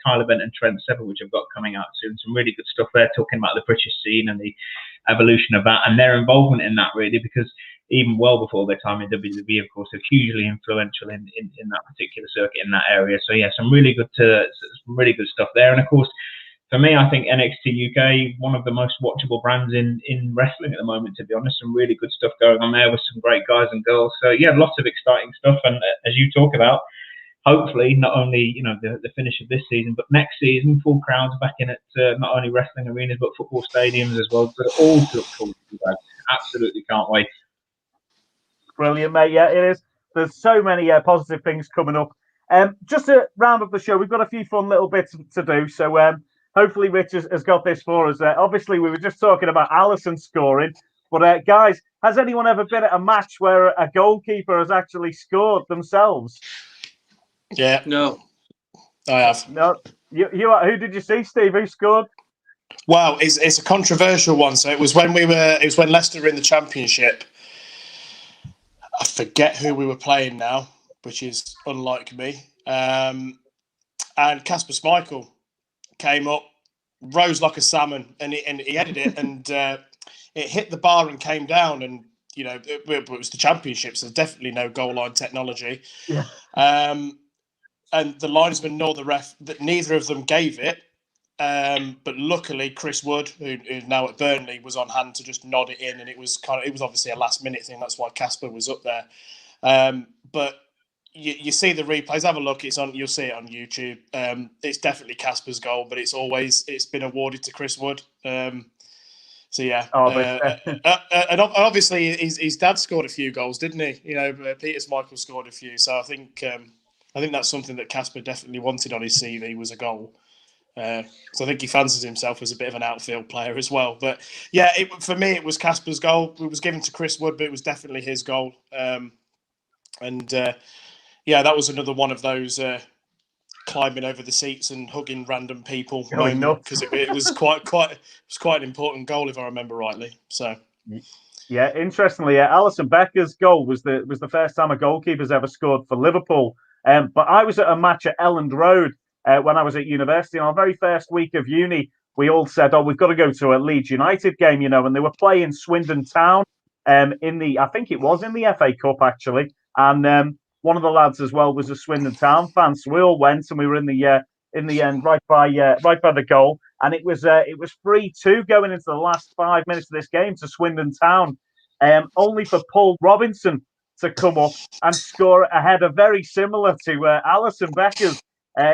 Tyler Bent and Trent Seven, which I've got coming out soon. Some really good stuff there, talking about the British scene and the evolution of that and their involvement in that, really, because even well before their time in WWE, of course, they're hugely influential in that particular circuit, in that area. So yeah, some really good stuff there. And of course, for me, I think NXT UK, one of the most watchable brands in wrestling at the moment, to be honest. Some really good stuff going on there with some great guys and girls. So yeah, lots of exciting stuff. And as you talk about, hopefully not only the finish of this season, but next season, full crowds back in at not only wrestling arenas but football stadiums as well. But all to look forward to, guys. Absolutely can't wait. Brilliant, mate. Yeah, it is. There's so many positive things coming up. Just to round up the show, we've got a few fun little bits to do. So hopefully Rich has got this for us. Obviously, we were just talking about Alisson scoring. But guys, has anyone ever been at a match where a goalkeeper has actually scored themselves? Yeah. No. I have. No. Who did you see, Steve? Who scored? Well, it's a controversial one. So it was when Leicester were in the Championship. I forget who we were playing now, which is unlike me. And Kasper Schmeichel came up, rose like a salmon, and he headed it, and it hit the bar and came down. And it was the Championship, so there's definitely no goal line technology. Yeah. And the linesman nor the ref, that neither of them gave it. But luckily, Chris Wood, who's now at Burnley, was on hand to just nod it in, and it was obviously a last minute thing. That's why Kasper was up there. But you see the replays. Have a look. You'll see it on YouTube. It's definitely Kasper's goal, but it's been awarded to Chris Wood. So yeah. And obviously his dad scored a few goals, didn't he? Peter Schmeichel scored a few. So I think that's something that Kasper definitely wanted on his CV, was a goal. So I think he fancies himself as a bit of an outfield player as well. But yeah, for me, it was Kasper's goal. It was given to Chris Wood, but it was definitely his goal. Yeah, that was another one of those climbing over the seats and hugging random people moment, because it was quite an important goal, if I remember rightly. So yeah, interestingly, Alisson Becker's goal was the first time a goalkeeper's ever scored for Liverpool. But I was at a match at Elland Road when I was at university. On our very first week of uni, we all said, "Oh, we've got to go to a Leeds United game," and they were playing Swindon Town I think it was in the FA Cup actually, and one of the lads as well was a Swindon Town fan, so we all went, and we were in the end right by the goal, and it was 3-2 going into the last 5 minutes of this game to Swindon Town, only for Paul Robinson to come up and score a header very similar to Alisson Becker's.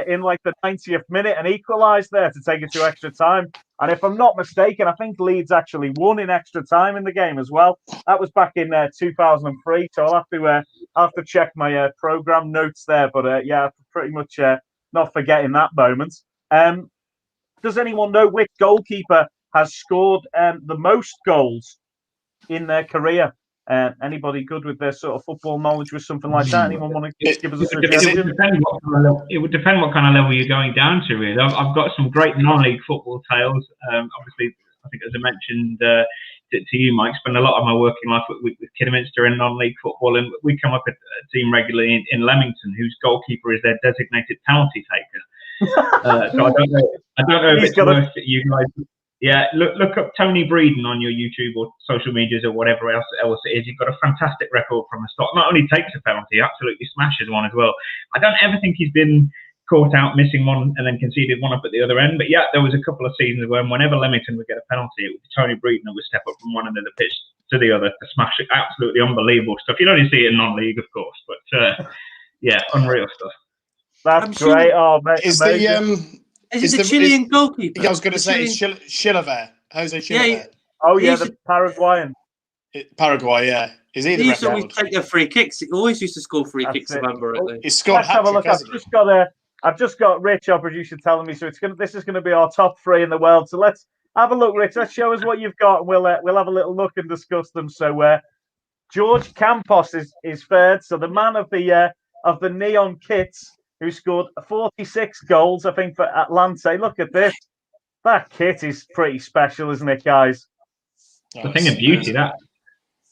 in like the 90th minute and equalised there to take it to extra time. And if I'm not mistaken, I think Leeds actually won in extra time in the game as well. That was back in 2003. So I'll have to check my program notes there. But yeah, pretty much not forgetting that moment. Does anyone know which goalkeeper has scored the most goals in their career? Anybody good with their sort of football knowledge with something like that? Anyone want to give us a suggestion? It would depend what kind of level you're going down to, really. I've got some great non-league football tales. Obviously, I think, as I mentioned to you, Mike, spend a lot of my working life with Kidderminster in non-league football, and we come up with a team regularly in Leamington whose goalkeeper is their designated penalty taker. So I don't know if it's worth it, you guys. Yeah, look up Tony Breeden on your YouTube or social medias or whatever else it is. You've got a fantastic record from the start. Not only takes a penalty, absolutely smashes one as well. I don't ever think he's been caught out missing one and then conceded one up at the other end. But yeah, there was a couple of seasons when whenever Leamington would get a penalty, it would be Tony Breeden who would step up from one end of the pitch to the other to smash it. Absolutely unbelievable stuff. You'd only see it in non-league, of course, but yeah, unreal stuff. That's great. Oh, mate, is the Chilean goalkeeper? Yeah, I was going to say it's Chilavert. Jose Chilavert. Yeah, the Paraguayan. Paraguay, yeah. Is he the He used to always record? take the free kicks. He always used to score free kicks, if I remember rightly. He's scored Let's have a look. hat-trick, I've just got Rich, our producer, telling me this is going to be our top 3 in the world. So let's have a look, Rich. Let's show us what you've got, and we'll have a little look and discuss them. So George Campos is third. So the man of the neon kits, who scored 46 goals, I think, for Atlante. Look at this. That kit is pretty special, isn't it, guys? The thing of beauty, that.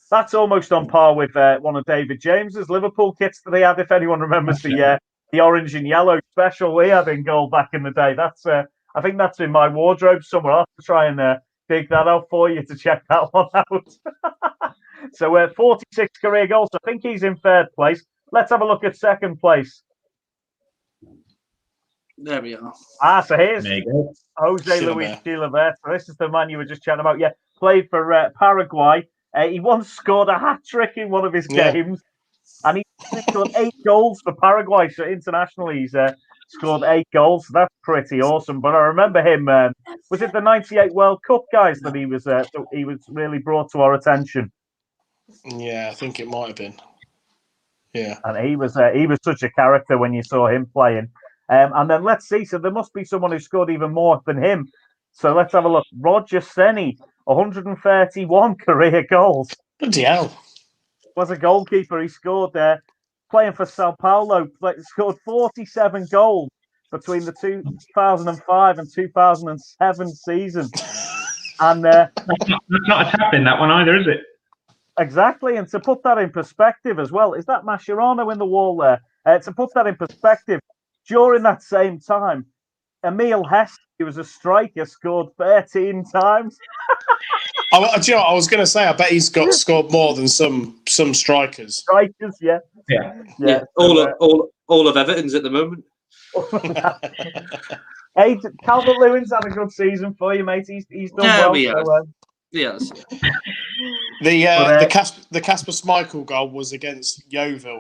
That's almost on par with one of David James's Liverpool kits that he had, if anyone remembers the orange and yellow special we had in goal back in the day. That's I think that's in my wardrobe somewhere. I'll have to try and dig that out for you to check that one out. So 46 career goals. I think he's in third place. Let's have a look at second place. There we are. So here's Jose Luis Chilavert. So this is the man you were just chatting about. Yeah, played for Paraguay. He once scored a hat-trick in one of his games. And he scored 8 goals for Paraguay. So internationally, he's scored 8 goals. So that's pretty awesome. But I remember him. Was it the '98 World Cup, guys, that he was really brought to our attention? Yeah, I think it might have been. Yeah, and he was such a character when you saw him playing. And then let's see. So there must be someone who scored even more than him. So let's have a look. Roger Seni, 131 career goals. Bloody hell. Was a goalkeeper. He scored there, playing for Sao Paulo. Scored 47 goals between the 2005 and 2007 season. And that's not a tap in that one either, is it? Exactly. And to put that in perspective as well, is that Mascherano in the wall there? To put that in perspective, during that same time, Emil Hess, who was a striker, scored 13 times. Do you know what I was going to say? I bet he's scored more than some strikers. Strikers, yeah. All of Everton's at the moment. Hey, Calvert-Lewin's had a good season for you, mate. He's done well. Yes. The Kasper Schmeichel goal was against Yeovil.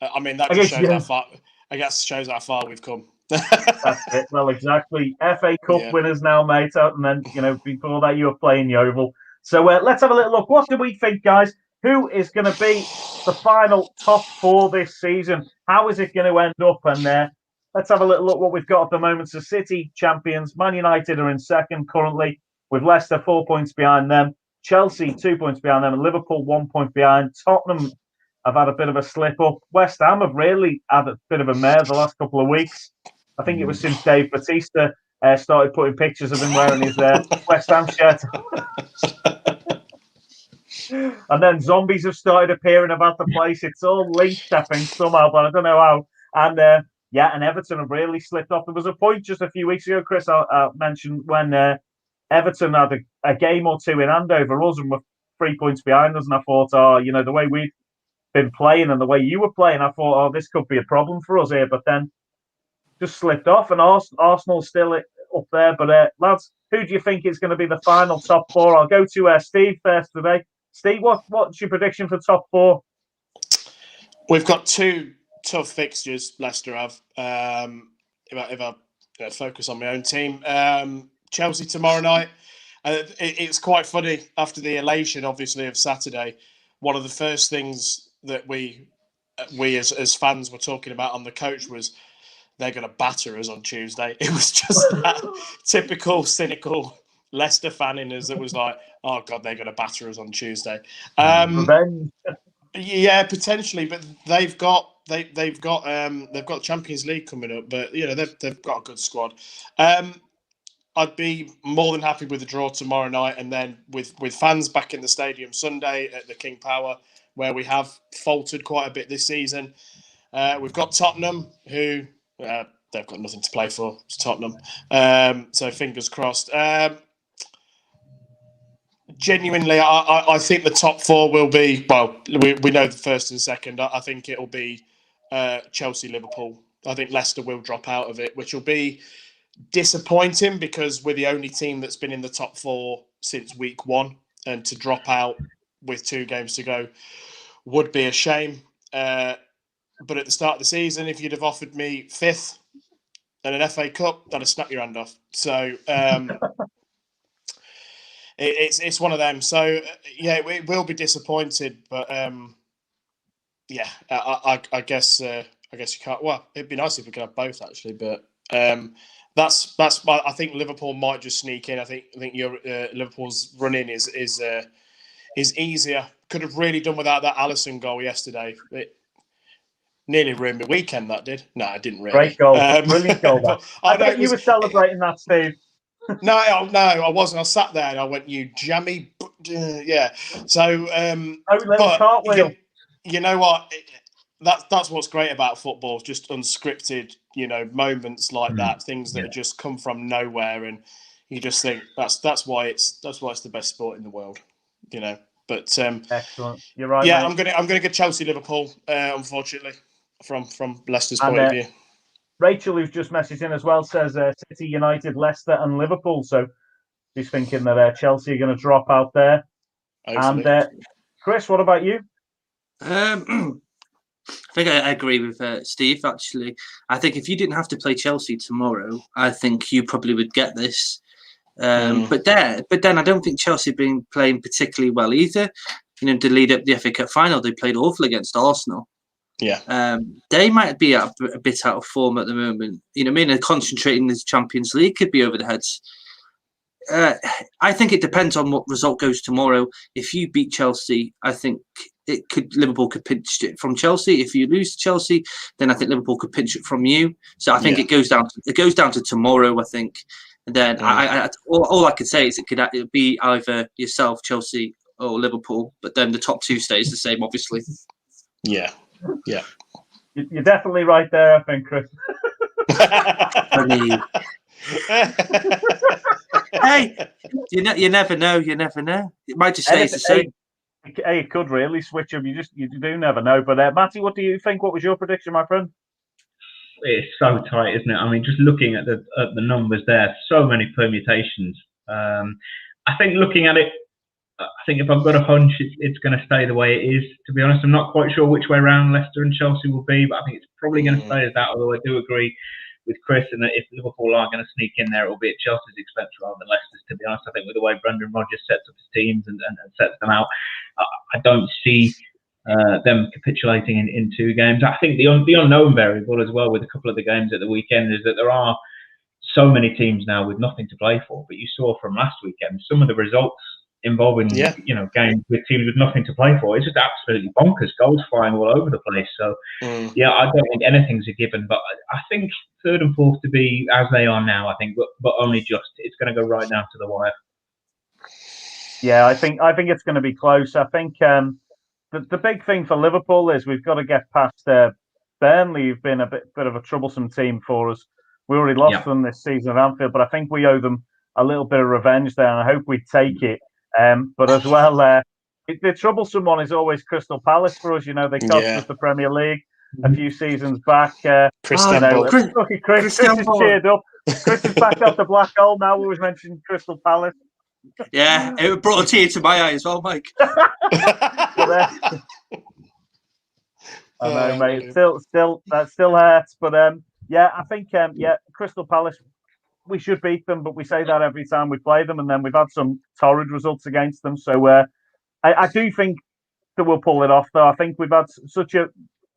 I mean, that just shows how far. I guess shows how far we've come. That's it. Well, exactly. FA Cup winners now, mate. And then before that, you were playing Yeovil. So let's have a little look. What do we think, guys? Who is going to be the final top 4 this season? How is it going to end up? And let's have a little look what we've got at the moment. So City champions, Man United are in second currently, with Leicester 4 points behind them, Chelsea 2 points behind them, and Liverpool 1 point behind. Tottenham have had a bit of a slip up. West Ham have really had a bit of a mare the last couple of weeks. I think it was since Dave Bautista started putting pictures of him wearing his West Ham shirt. And then zombies have started appearing about the place. It's all linked, I think, somehow, but I don't know how. And and Everton have really slipped off. There was a point just a few weeks ago, Chris, I mentioned when Everton had a game or two in hand over us and were 3 points behind us. And I thought, the way we've been playing and the way you were playing, I thought, this could be a problem for us here. But then just slipped off, and Arsenal's still up there. But lads, who do you think is going to be the final top 4? I'll go to Steve first today. Steve, what's your prediction for top 4? We've got 2 tough fixtures, Leicester have. if I focus on my own team, Chelsea tomorrow night. It's quite funny after the elation, obviously, of Saturday. One of the first things that we as fans were talking about on the coach was they're going to batter us on Tuesday. It was just that typical cynical Leicester fan in us that was like, oh God, they're going to batter us on Tuesday. Revenge. Yeah, potentially, but they've got Champions League coming up, but they've got a good squad. I'd be more than happy with a draw tomorrow night, and then with fans back in the stadium Sunday at the King Power, where we have faltered quite a bit this season. We've got Tottenham, who they've got nothing to play for. It's Tottenham, so fingers crossed. Genuinely, I think the top four will be, well, we know the first and second. I think it'll be Chelsea, Liverpool. I think Leicester will drop out of it, which will be disappointing because we're the only team that's been in the top four since week one, and to drop out with 2 games to go would be a shame. But at the start of the season, if you'd have offered me 5th and an FA Cup, I'd have snapped your hand off. So it's one of them. So yeah, it will be disappointed, but yeah, I guess you can't. Well, it'd be nice if we could have both actually, but that's. I think Liverpool might just sneak in. I think Liverpool's run-in is easier. Could have really done without that Alisson goal yesterday. It nearly ruined my weekend. That did. No, it didn't really. Great goal, brilliant goal. That. I bet you were celebrating that, Steve. No, I wasn't. I sat there and I went, "You jammy, yeah." So, little cartwheel. You know what? That's what's great about football. Just unscripted, moments like that, things that just come from nowhere, and you just think that's why it's the best sport in the world, But excellent. You're right. Yeah, mate. I'm gonna get Chelsea, Liverpool. Unfortunately, from Leicester's point of view. Rachel, who's just messaged in as well, says City, United, Leicester, and Liverpool. So she's thinking that Chelsea are going to drop out there. Hopefully. And Chris, what about you? I think I agree with Steve. Actually, I think if you didn't have to play Chelsea tomorrow, I think you probably would get this. But then I don't think Chelsea have been playing particularly well either. To lead up the FA Cup final, they played awful against Arsenal. Yeah, they might be a bit out of form at the moment. And concentrating in the Champions League could be over the heads. I think it depends on what result goes tomorrow. If you beat Chelsea, I think Liverpool could pinch it from Chelsea. If you lose to Chelsea, then I think Liverpool could pinch it from you. So I think it goes down to tomorrow. I think, and then all I could say is it could be either yourself, Chelsea, or Liverpool. But then the top 2 stays the same, obviously. Yeah. Yeah, you're definitely right there, I think, Chris. Hey, you never know. You never know. It might just stay the same. Hey, it could really switch them. You do never know. But Matty, what do you think? What was your prediction, my friend? It's so tight, isn't it? I mean, just looking at the numbers there, so many permutations. I think looking at it, I think if I've got a hunch, it's going to stay the way it is. To be honest, I'm not quite sure which way around Leicester and Chelsea will be, but I think it's probably going to stay as that. Although I do agree with Chris, and that if Liverpool are going to sneak in there, it will be at Chelsea's expense rather than Leicester's. To be honest, I think with the way Brendan Rodgers sets up his teams and sets them out, I don't see them capitulating in 2 games. I think the unknown variable as well with a couple of the games at the weekend is that there are so many teams now with nothing to play for. But you saw from last weekend some of the results involving games with teams with nothing to play for. It's just absolutely bonkers. Goals flying all over the place. So I don't think anything's a given. But I think 3rd and 4th to be as they are now. I think, but only just. It's going to go right down to the wire. Yeah, I think it's going to be close. I think the big thing for Liverpool is we've got to get past Burnley. Who've been a bit of a troublesome team for us. We already lost them this season at Anfield, but I think we owe them a little bit of revenge there, and I hope we take it. But as well, the troublesome one is always Crystal Palace for us. They cost us the Premier League a few seasons back. Chris is cheered up. Chris is back off the black hole now. We was mentioning Crystal Palace. Yeah, it brought a tear to my eye as well, Mike. I know, mate. Still hurts, but yeah, I think Crystal Palace, we should beat them, but we say that every time we play them, and then we've had some torrid results against them. So I do think that we'll pull it off, though. I think we've had such a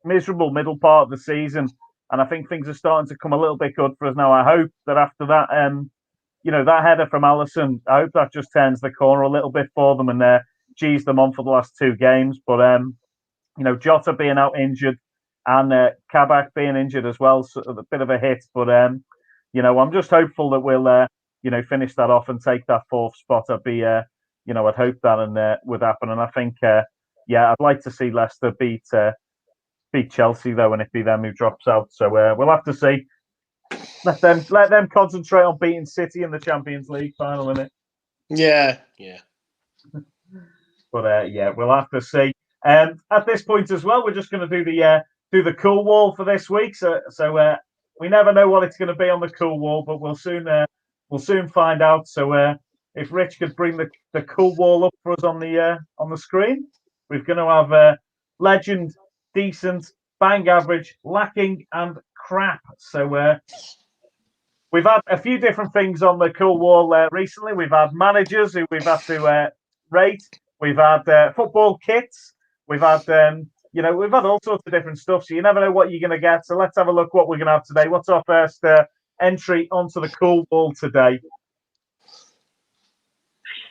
miserable middle part of the season, and I think things are starting to come a little bit good for us now. I hope that after that, that header from Alisson, I hope that just turns the corner a little bit for them and G's them on for the last 2 games. But Jota being out injured and Kabak being injured as well, so a bit of a hit. But I'm just hopeful that we'll finish that off and take that 4th spot. I'd hope that and would happen. And I think I'd like to see Leicester beat Chelsea though, and it be them who drops out. So we'll have to see. Let them concentrate on beating City in the Champions League final, innit? Yeah. But we'll have to see. At this point as well, we're just going to do the cool wall for this week. So we never know what it's going to be on the cool wall, but we'll soon find out. So if Rich could bring the cool wall up for us on the screen, we're going to have legend, decent, bang average, lacking, and crap. So we've had a few different things on the cool wall recently. We've had managers who we've had to rate. We've had football kits. We've had we've had all sorts of different stuff. So you never know what you're going to get. So let's have a look what we're going to have today. What's our first entry onto the cool wall today?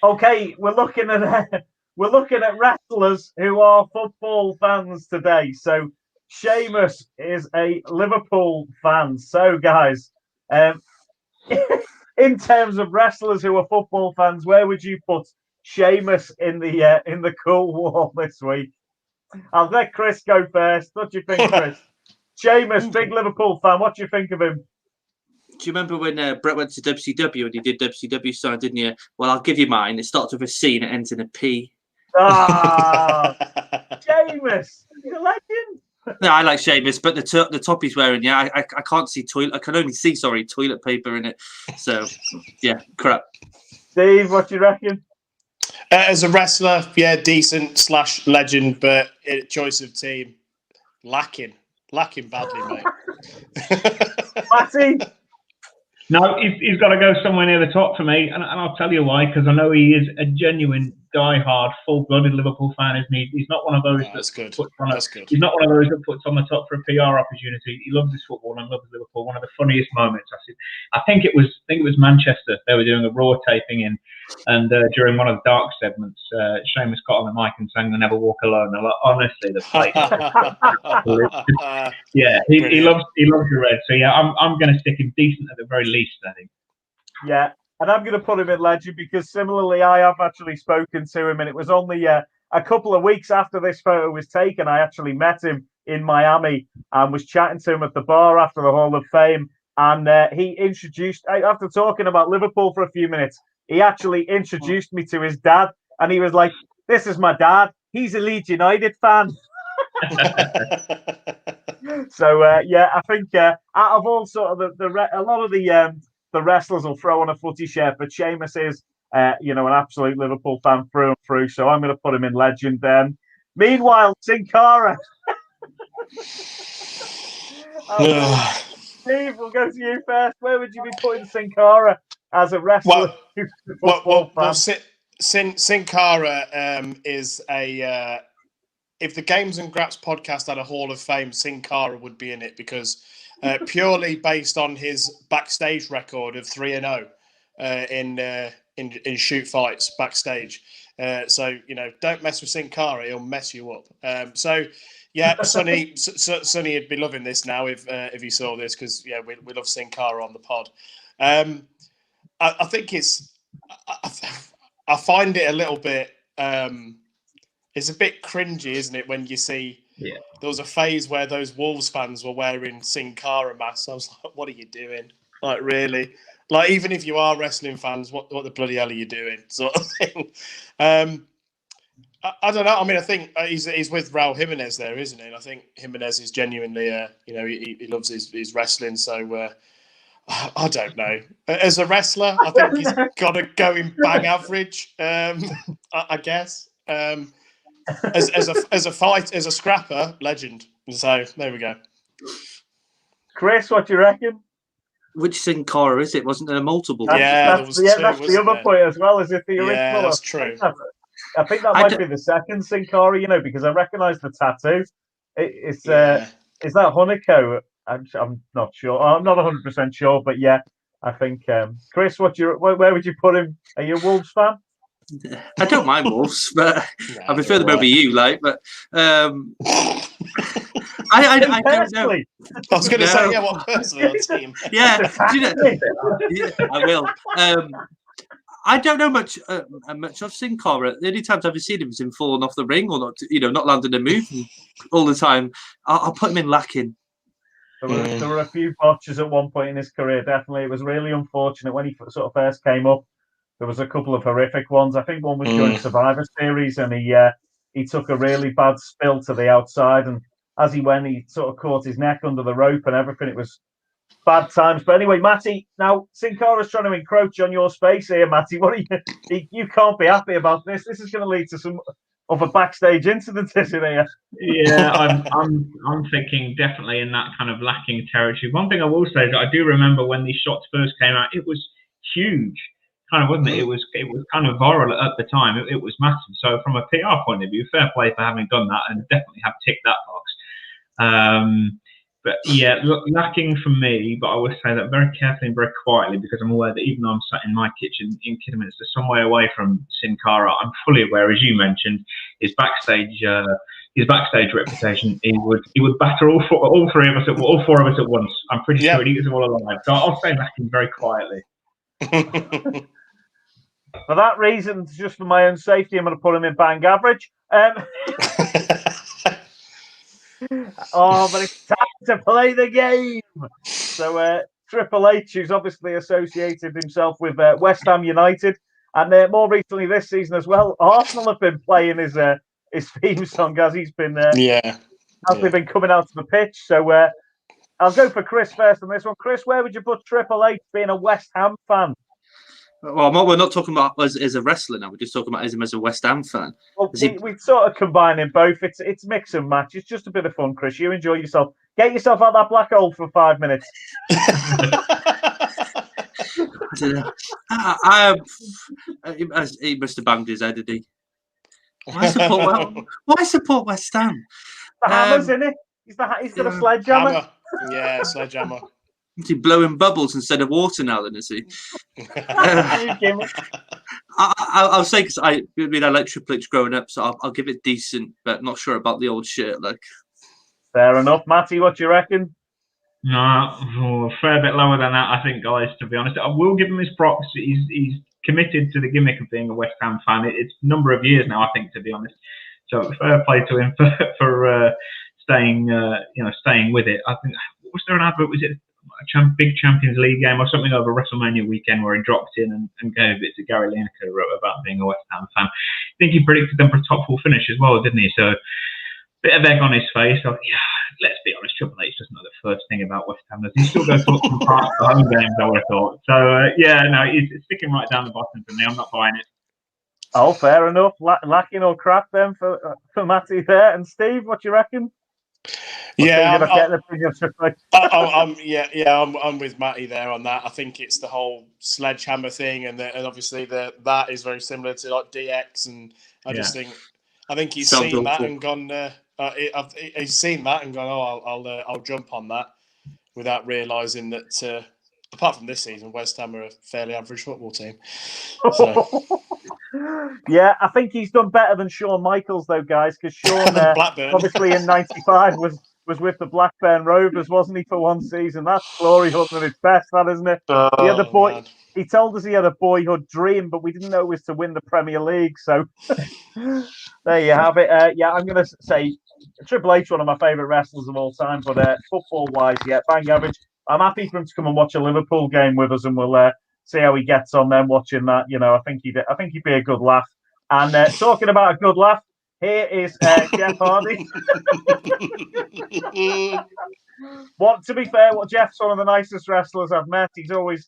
Okay, we're looking at wrestlers who are football fans today. So Sheamus is a Liverpool fan. So guys, in terms of wrestlers who are football fans, where would you put Sheamus in the cool wall this week? I'll let Chris go first. What do you think, Chris? Sheamus, big Liverpool fan. What do you think of him? Do you remember when Brett went to WCW and he did WCW style, didn't you? Well, I'll give you mine. It starts with a C and it ends in a P. Ah, Sheamus, he's a legend. No, I like Sheamus, but the top he's wearing, I can't see toilet. I can only see toilet paper in it. So, yeah, crap. Steve, what do you reckon? As a wrestler, decent / legend, but choice of team, lacking badly, mate. Matty? No, he's got to go somewhere near the top for me, and I'll tell you why, because I know he is a genuine, die-hard, full-blooded Liverpool fan, isn't he? He's not one of those that's good. He's not one of those that puts on the top for a PR opportunity. He loves his football and loves Liverpool. One of the funniest moments I've seen. I think it was Manchester. They were doing a Raw taping and during one of the dark segments, Sheamus got on the mic and sang "The Never Walk Alone." And honestly, the place. He loves the red. So I'm going to stick him decent at the very least. I think. Yeah, and I'm going to put him in legend because similarly, I have actually spoken to him, and it was only a couple of weeks after this photo was taken. I actually met him in Miami and was chatting to him at the bar after the Hall of Fame, and he introduced. After talking about Liverpool for a few minutes, he actually introduced me to his dad, and he was like, "This is my dad. He's a Leeds United fan." So I think out of all sort of a lot of the wrestlers will throw on a footy shirt, but Sheamus is an absolute Liverpool fan through and through. So I'm going to put him in legend. Meanwhile, Sin Cara. Steve, we'll go to you first. Where would you be putting Sin Cara as a wrestler? Well, Sin Cara is a. If the Games and Graps podcast had a Hall of Fame, Sin Cara would be in it because purely based on his backstage record of 3-0 in shoot fights backstage. So don't mess with Sin Cara; he'll mess you up. Sonny would be loving this now if he saw this because we love Sin Cara on the pod. I think I find it a little bit. It's a bit cringy, isn't it, when you see there was a phase where those Wolves fans were wearing Sin Cara masks. I was like, what are you doing? Like, really? Like, even if you are wrestling fans, what the bloody hell are you doing? Sort of thing. I don't know. I mean, I think he's with Raul Jimenez there, isn't he? And I think Jimenez is genuinely, he loves his wrestling. So I don't know. As a wrestler, I think he's got to go in bang average, I guess. As a scrapper, legend. So there we go. Chris, what do you reckon? Which Sin Cara is it? Wasn't there a multiple? That's the other point as well. Is it the original? Yeah, that's true. I think that might be the second Sin Cara, because I recognise the tattoo. Is that Hanako? I'm not sure. I'm not 100% sure, but yeah, I think. Chris, where would you put him? Are you a Wolves fan? I don't mind Wolves, but I prefer them over you, but I don't know. I was going to say, what personally on team? I will. I don't know much of Sin Cara. The only times I've seen him is in falling off the ring or not landing a move all the time. I'll put him in lacking. There were a few botches at one point in his career. Definitely, it was really unfortunate when he sort of first came up. There was a couple of horrific ones. I think one was during Survivor Series, and he took a really bad spill to the outside, and as he went, he sort of caught his neck under the rope and everything. It was bad times. But anyway, Matty, now Sin Cara's trying to encroach on your space here, Matty. What are you can't be happy about this. This is going to lead to some of a backstage incident, isn't it? Yeah, I'm thinking definitely in that kind of lacking territory. One thing I will say is that I do remember when these shots first came out, it was huge. Kind of, wasn't it? It was kind of viral at the time. It was massive. So from a PR point of view, fair play for having done that and definitely have ticked that box. But yeah, lacking for me, but I would say that very carefully and very quietly, because I'm aware that even though I'm sat in my kitchen in Kidderminster, some way away from Sin Cara, I'm fully aware, as you mentioned, his backstage reputation. He would batter all four of us at once. I'm pretty sure he'd eat us all alive. So I'll say lacking very quietly. For that reason, just for my own safety, I'm going to put him in bang average. But it's time to play the game. So Triple H, who's obviously associated himself with West Ham United, and more recently this season as well, Arsenal have been playing his theme song as he's been been coming out to the pitch. So I'll go for Chris first on this one. Chris, where would you put Triple H being a West Ham fan? Well, we're not talking about as a wrestler now. We're just talking about him as a West Ham fan. Well, we sort of combining both. It's mix and match. It's just a bit of fun, Chris. You enjoy yourself. Get yourself out that black hole for 5 minutes. He must have banged his head, did he? Why support West Ham? The hammers, isn't it? He's got a sledgehammer. Hammer. Yeah, sledgehammer. Is he blowing bubbles instead of water now, then, is he? I'll say, because I like Triple H growing up, so I'll give it decent, but not sure about the old shirt. Fair enough. Matty, what do you reckon? No, a fair bit lower than that, I think, guys, to be honest. I will give him his props. He's committed to the gimmick of being a West Ham fan. It's a number of years now, I think, to be honest. So fair play to him for staying with it. I think, was there an advert? Was it a big Champions League game or something over WrestleMania weekend where he dropped in and gave it to Gary Lineker, who wrote about being a West Ham fan? I think he predicted them for a top 4 finish as well, didn't he? So bit of egg on his face. So, let's be honest, Triple H doesn't know the first thing about West Ham. He still goes to some parts for home games, I would have thought. So it's sticking right down the bottom for me. I'm not buying it. Oh, fair enough. Lacking or crap then for Matty there. And Steve, what do you reckon? I'm with Matty there on that. I think it's the whole sledgehammer thing, and obviously that is very similar to like DX, and I think he's seen that and gone. He's seen that and gone. Oh, I'll jump on that without realising that. Apart from this season, West Ham are a fairly average football team. So. Yeah, I think he's done better than Shawn Michaels, though, guys, because Shawn, obviously in '95, was with the Blackburn Rovers, wasn't he, for one season? That's glory hunting at its best, that, isn't it? He told us he had a boyhood dream, but we didn't know it was to win the Premier League. So there you have it. I'm going to say Triple H, one of my favourite wrestlers of all time, but football-wise, bang average. I'm happy for him to come and watch a Liverpool game with us, and we'll see how he gets on then watching that. I think he'd be a good laugh. And talking about a good laugh, here is Jeff Hardy. To be fair, Jeff's one of the nicest wrestlers I've met. He's always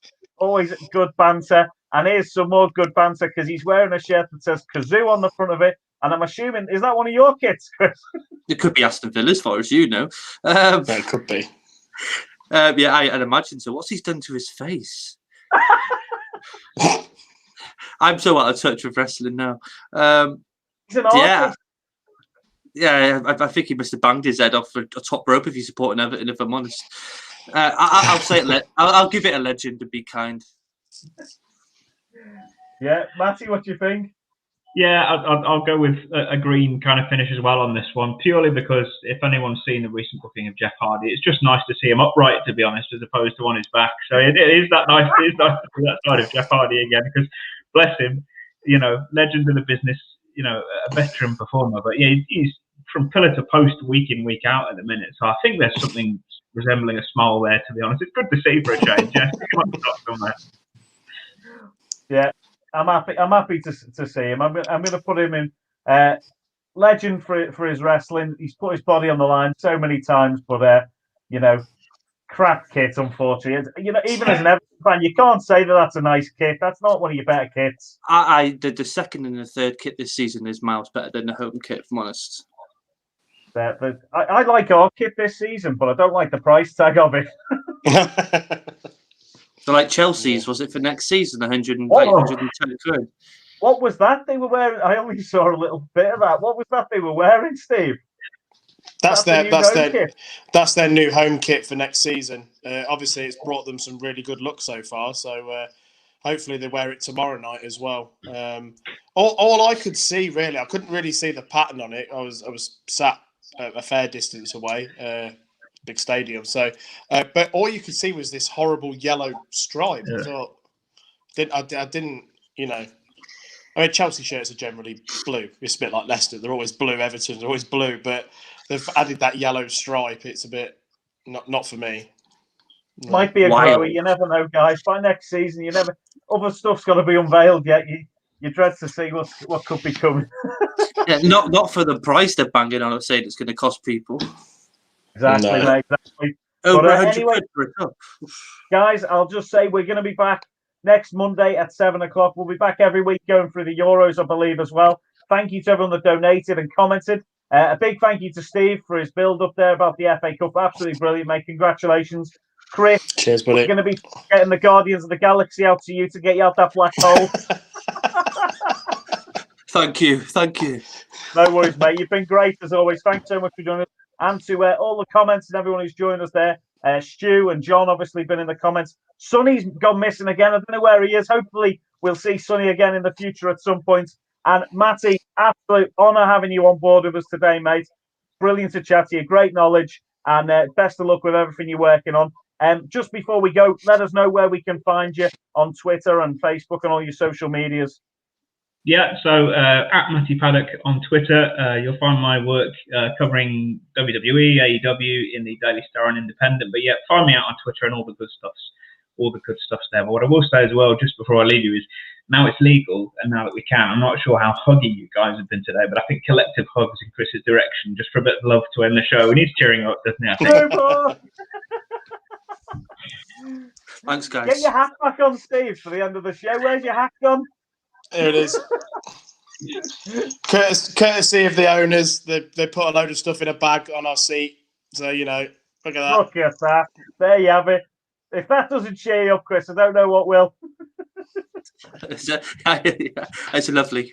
good banter. And here's some more good banter because he's wearing a shirt that says Kazoo on the front of it. And I'm assuming, is that one of your kits, Chris? It could be Aston Villa, as far as you know. It could be. Yeah, I'd imagine so. What's he's done to his face? I'm so out of touch with wrestling now. He's an artist. I think he must have banged his head off a top rope if he's supporting Everton, if I'm honest. I'll say it. I'll give it a legend to be kind. Yeah, Matty, what do you think? Yeah, I'll go with a green kind of finish as well on this one, purely because if anyone's seen the recent booking of Jeff Hardy, it's just nice to see him upright, to be honest, as opposed to on his back. So it is that nice. It is nice to see that side of Jeff Hardy again, because bless him, legend of the business, a veteran performer. But yeah, he's from pillar to post week in, week out at the minute. So I think there's something resembling a smile there, to be honest. It's good to see for a change. Yeah. I'm happy to see him. I'm going to put him in legend for his wrestling. He's put his body on the line so many times, but crap kit, unfortunately. Even as an Everton fan, you can't say that that's a nice kit. That's not one of your better kits. The second and the third kit this season is miles better than the home kit, if I'm honest. I like our kit this season, but I don't like the price tag of it. So like Chelsea's, was it for next season? 110 quid. What was that they were wearing? I only saw a little bit of that. What was that they were wearing, Steve? That's their new home kit for next season. Obviously, it's brought them some really good luck so far. So hopefully they wear it tomorrow night as well. All I could see really, I couldn't really see the pattern on it. I was sat a fair distance away. Big stadium, so but all you could see was this horrible yellow stripe. I thought, I didn't, I mean, Chelsea shirts are generally blue. It's a bit like Leicester; they're always blue. Everton are always blue, but they've added that yellow stripe. It's a bit not for me. No. Might be a grower. You never know, guys. By next season, other stuff's got to be unveiled yet. You dread to see what could be coming. Yeah, not for the price they're banging on. Saying it's going to cost people. Exactly, no. mate. Exactly. Over 100 quid for a cup. Guys, I'll just say we're going to be back next Monday at 7:00. We'll be back every week going through the Euros, I believe, as well. Thank you to everyone that donated and commented. A big thank you to Steve for his build-up there about the FA Cup. Absolutely brilliant, mate. Congratulations. Chris, cheers, buddy. We're going to be getting the Guardians of the Galaxy out to you to get you out that black hole. Thank you. No worries, mate. You've been great, as always. Thanks so much for joining us. And to all the comments and everyone who's joined us there. Stu and John obviously been in the comments. Sonny's gone missing again. I don't know where he is. Hopefully we'll see Sonny again in the future at some point. And Matty, absolute honour having you on board with us today, mate. Brilliant to chat to you. Great knowledge. And best of luck with everything you're working on. Just before we go, let us know where we can find you on Twitter and Facebook and all your social medias. Yeah, so at Matty Paddock on Twitter, you'll find my work covering WWE, AEW in the Daily Star and Independent. But yeah, find me out on Twitter and all the good stuff's there. But what I will say as well, just before I leave you, is now it's legal and now that we can, I'm not sure how huggy you guys have been today, but I think collective hugs in Chris's direction just for a bit of love to end the show. And he's cheering up, doesn't he? Thanks, guys. Get your hat back on, Steve, for the end of the show. Where's your hat gone? There it is. Courtesy of the owners, they put a load of stuff in a bag on our seat. So, look at that. Look at that. There you have it. If that doesn't cheer you up, Chris, I don't know what will. It's lovely.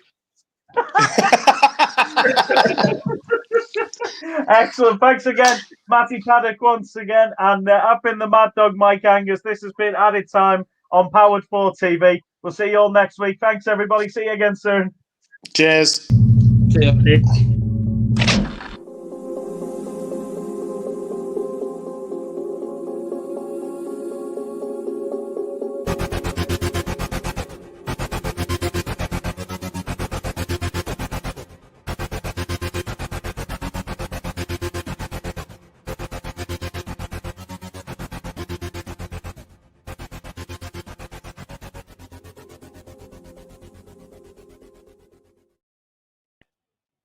Excellent. Thanks again, Matty Paddock, once again. And I've been the Mad Dog, Mike Angus. This has been Added Time on Powered 4 TV. We'll see you all next week. Thanks, everybody. See you again soon. Cheers. See ya.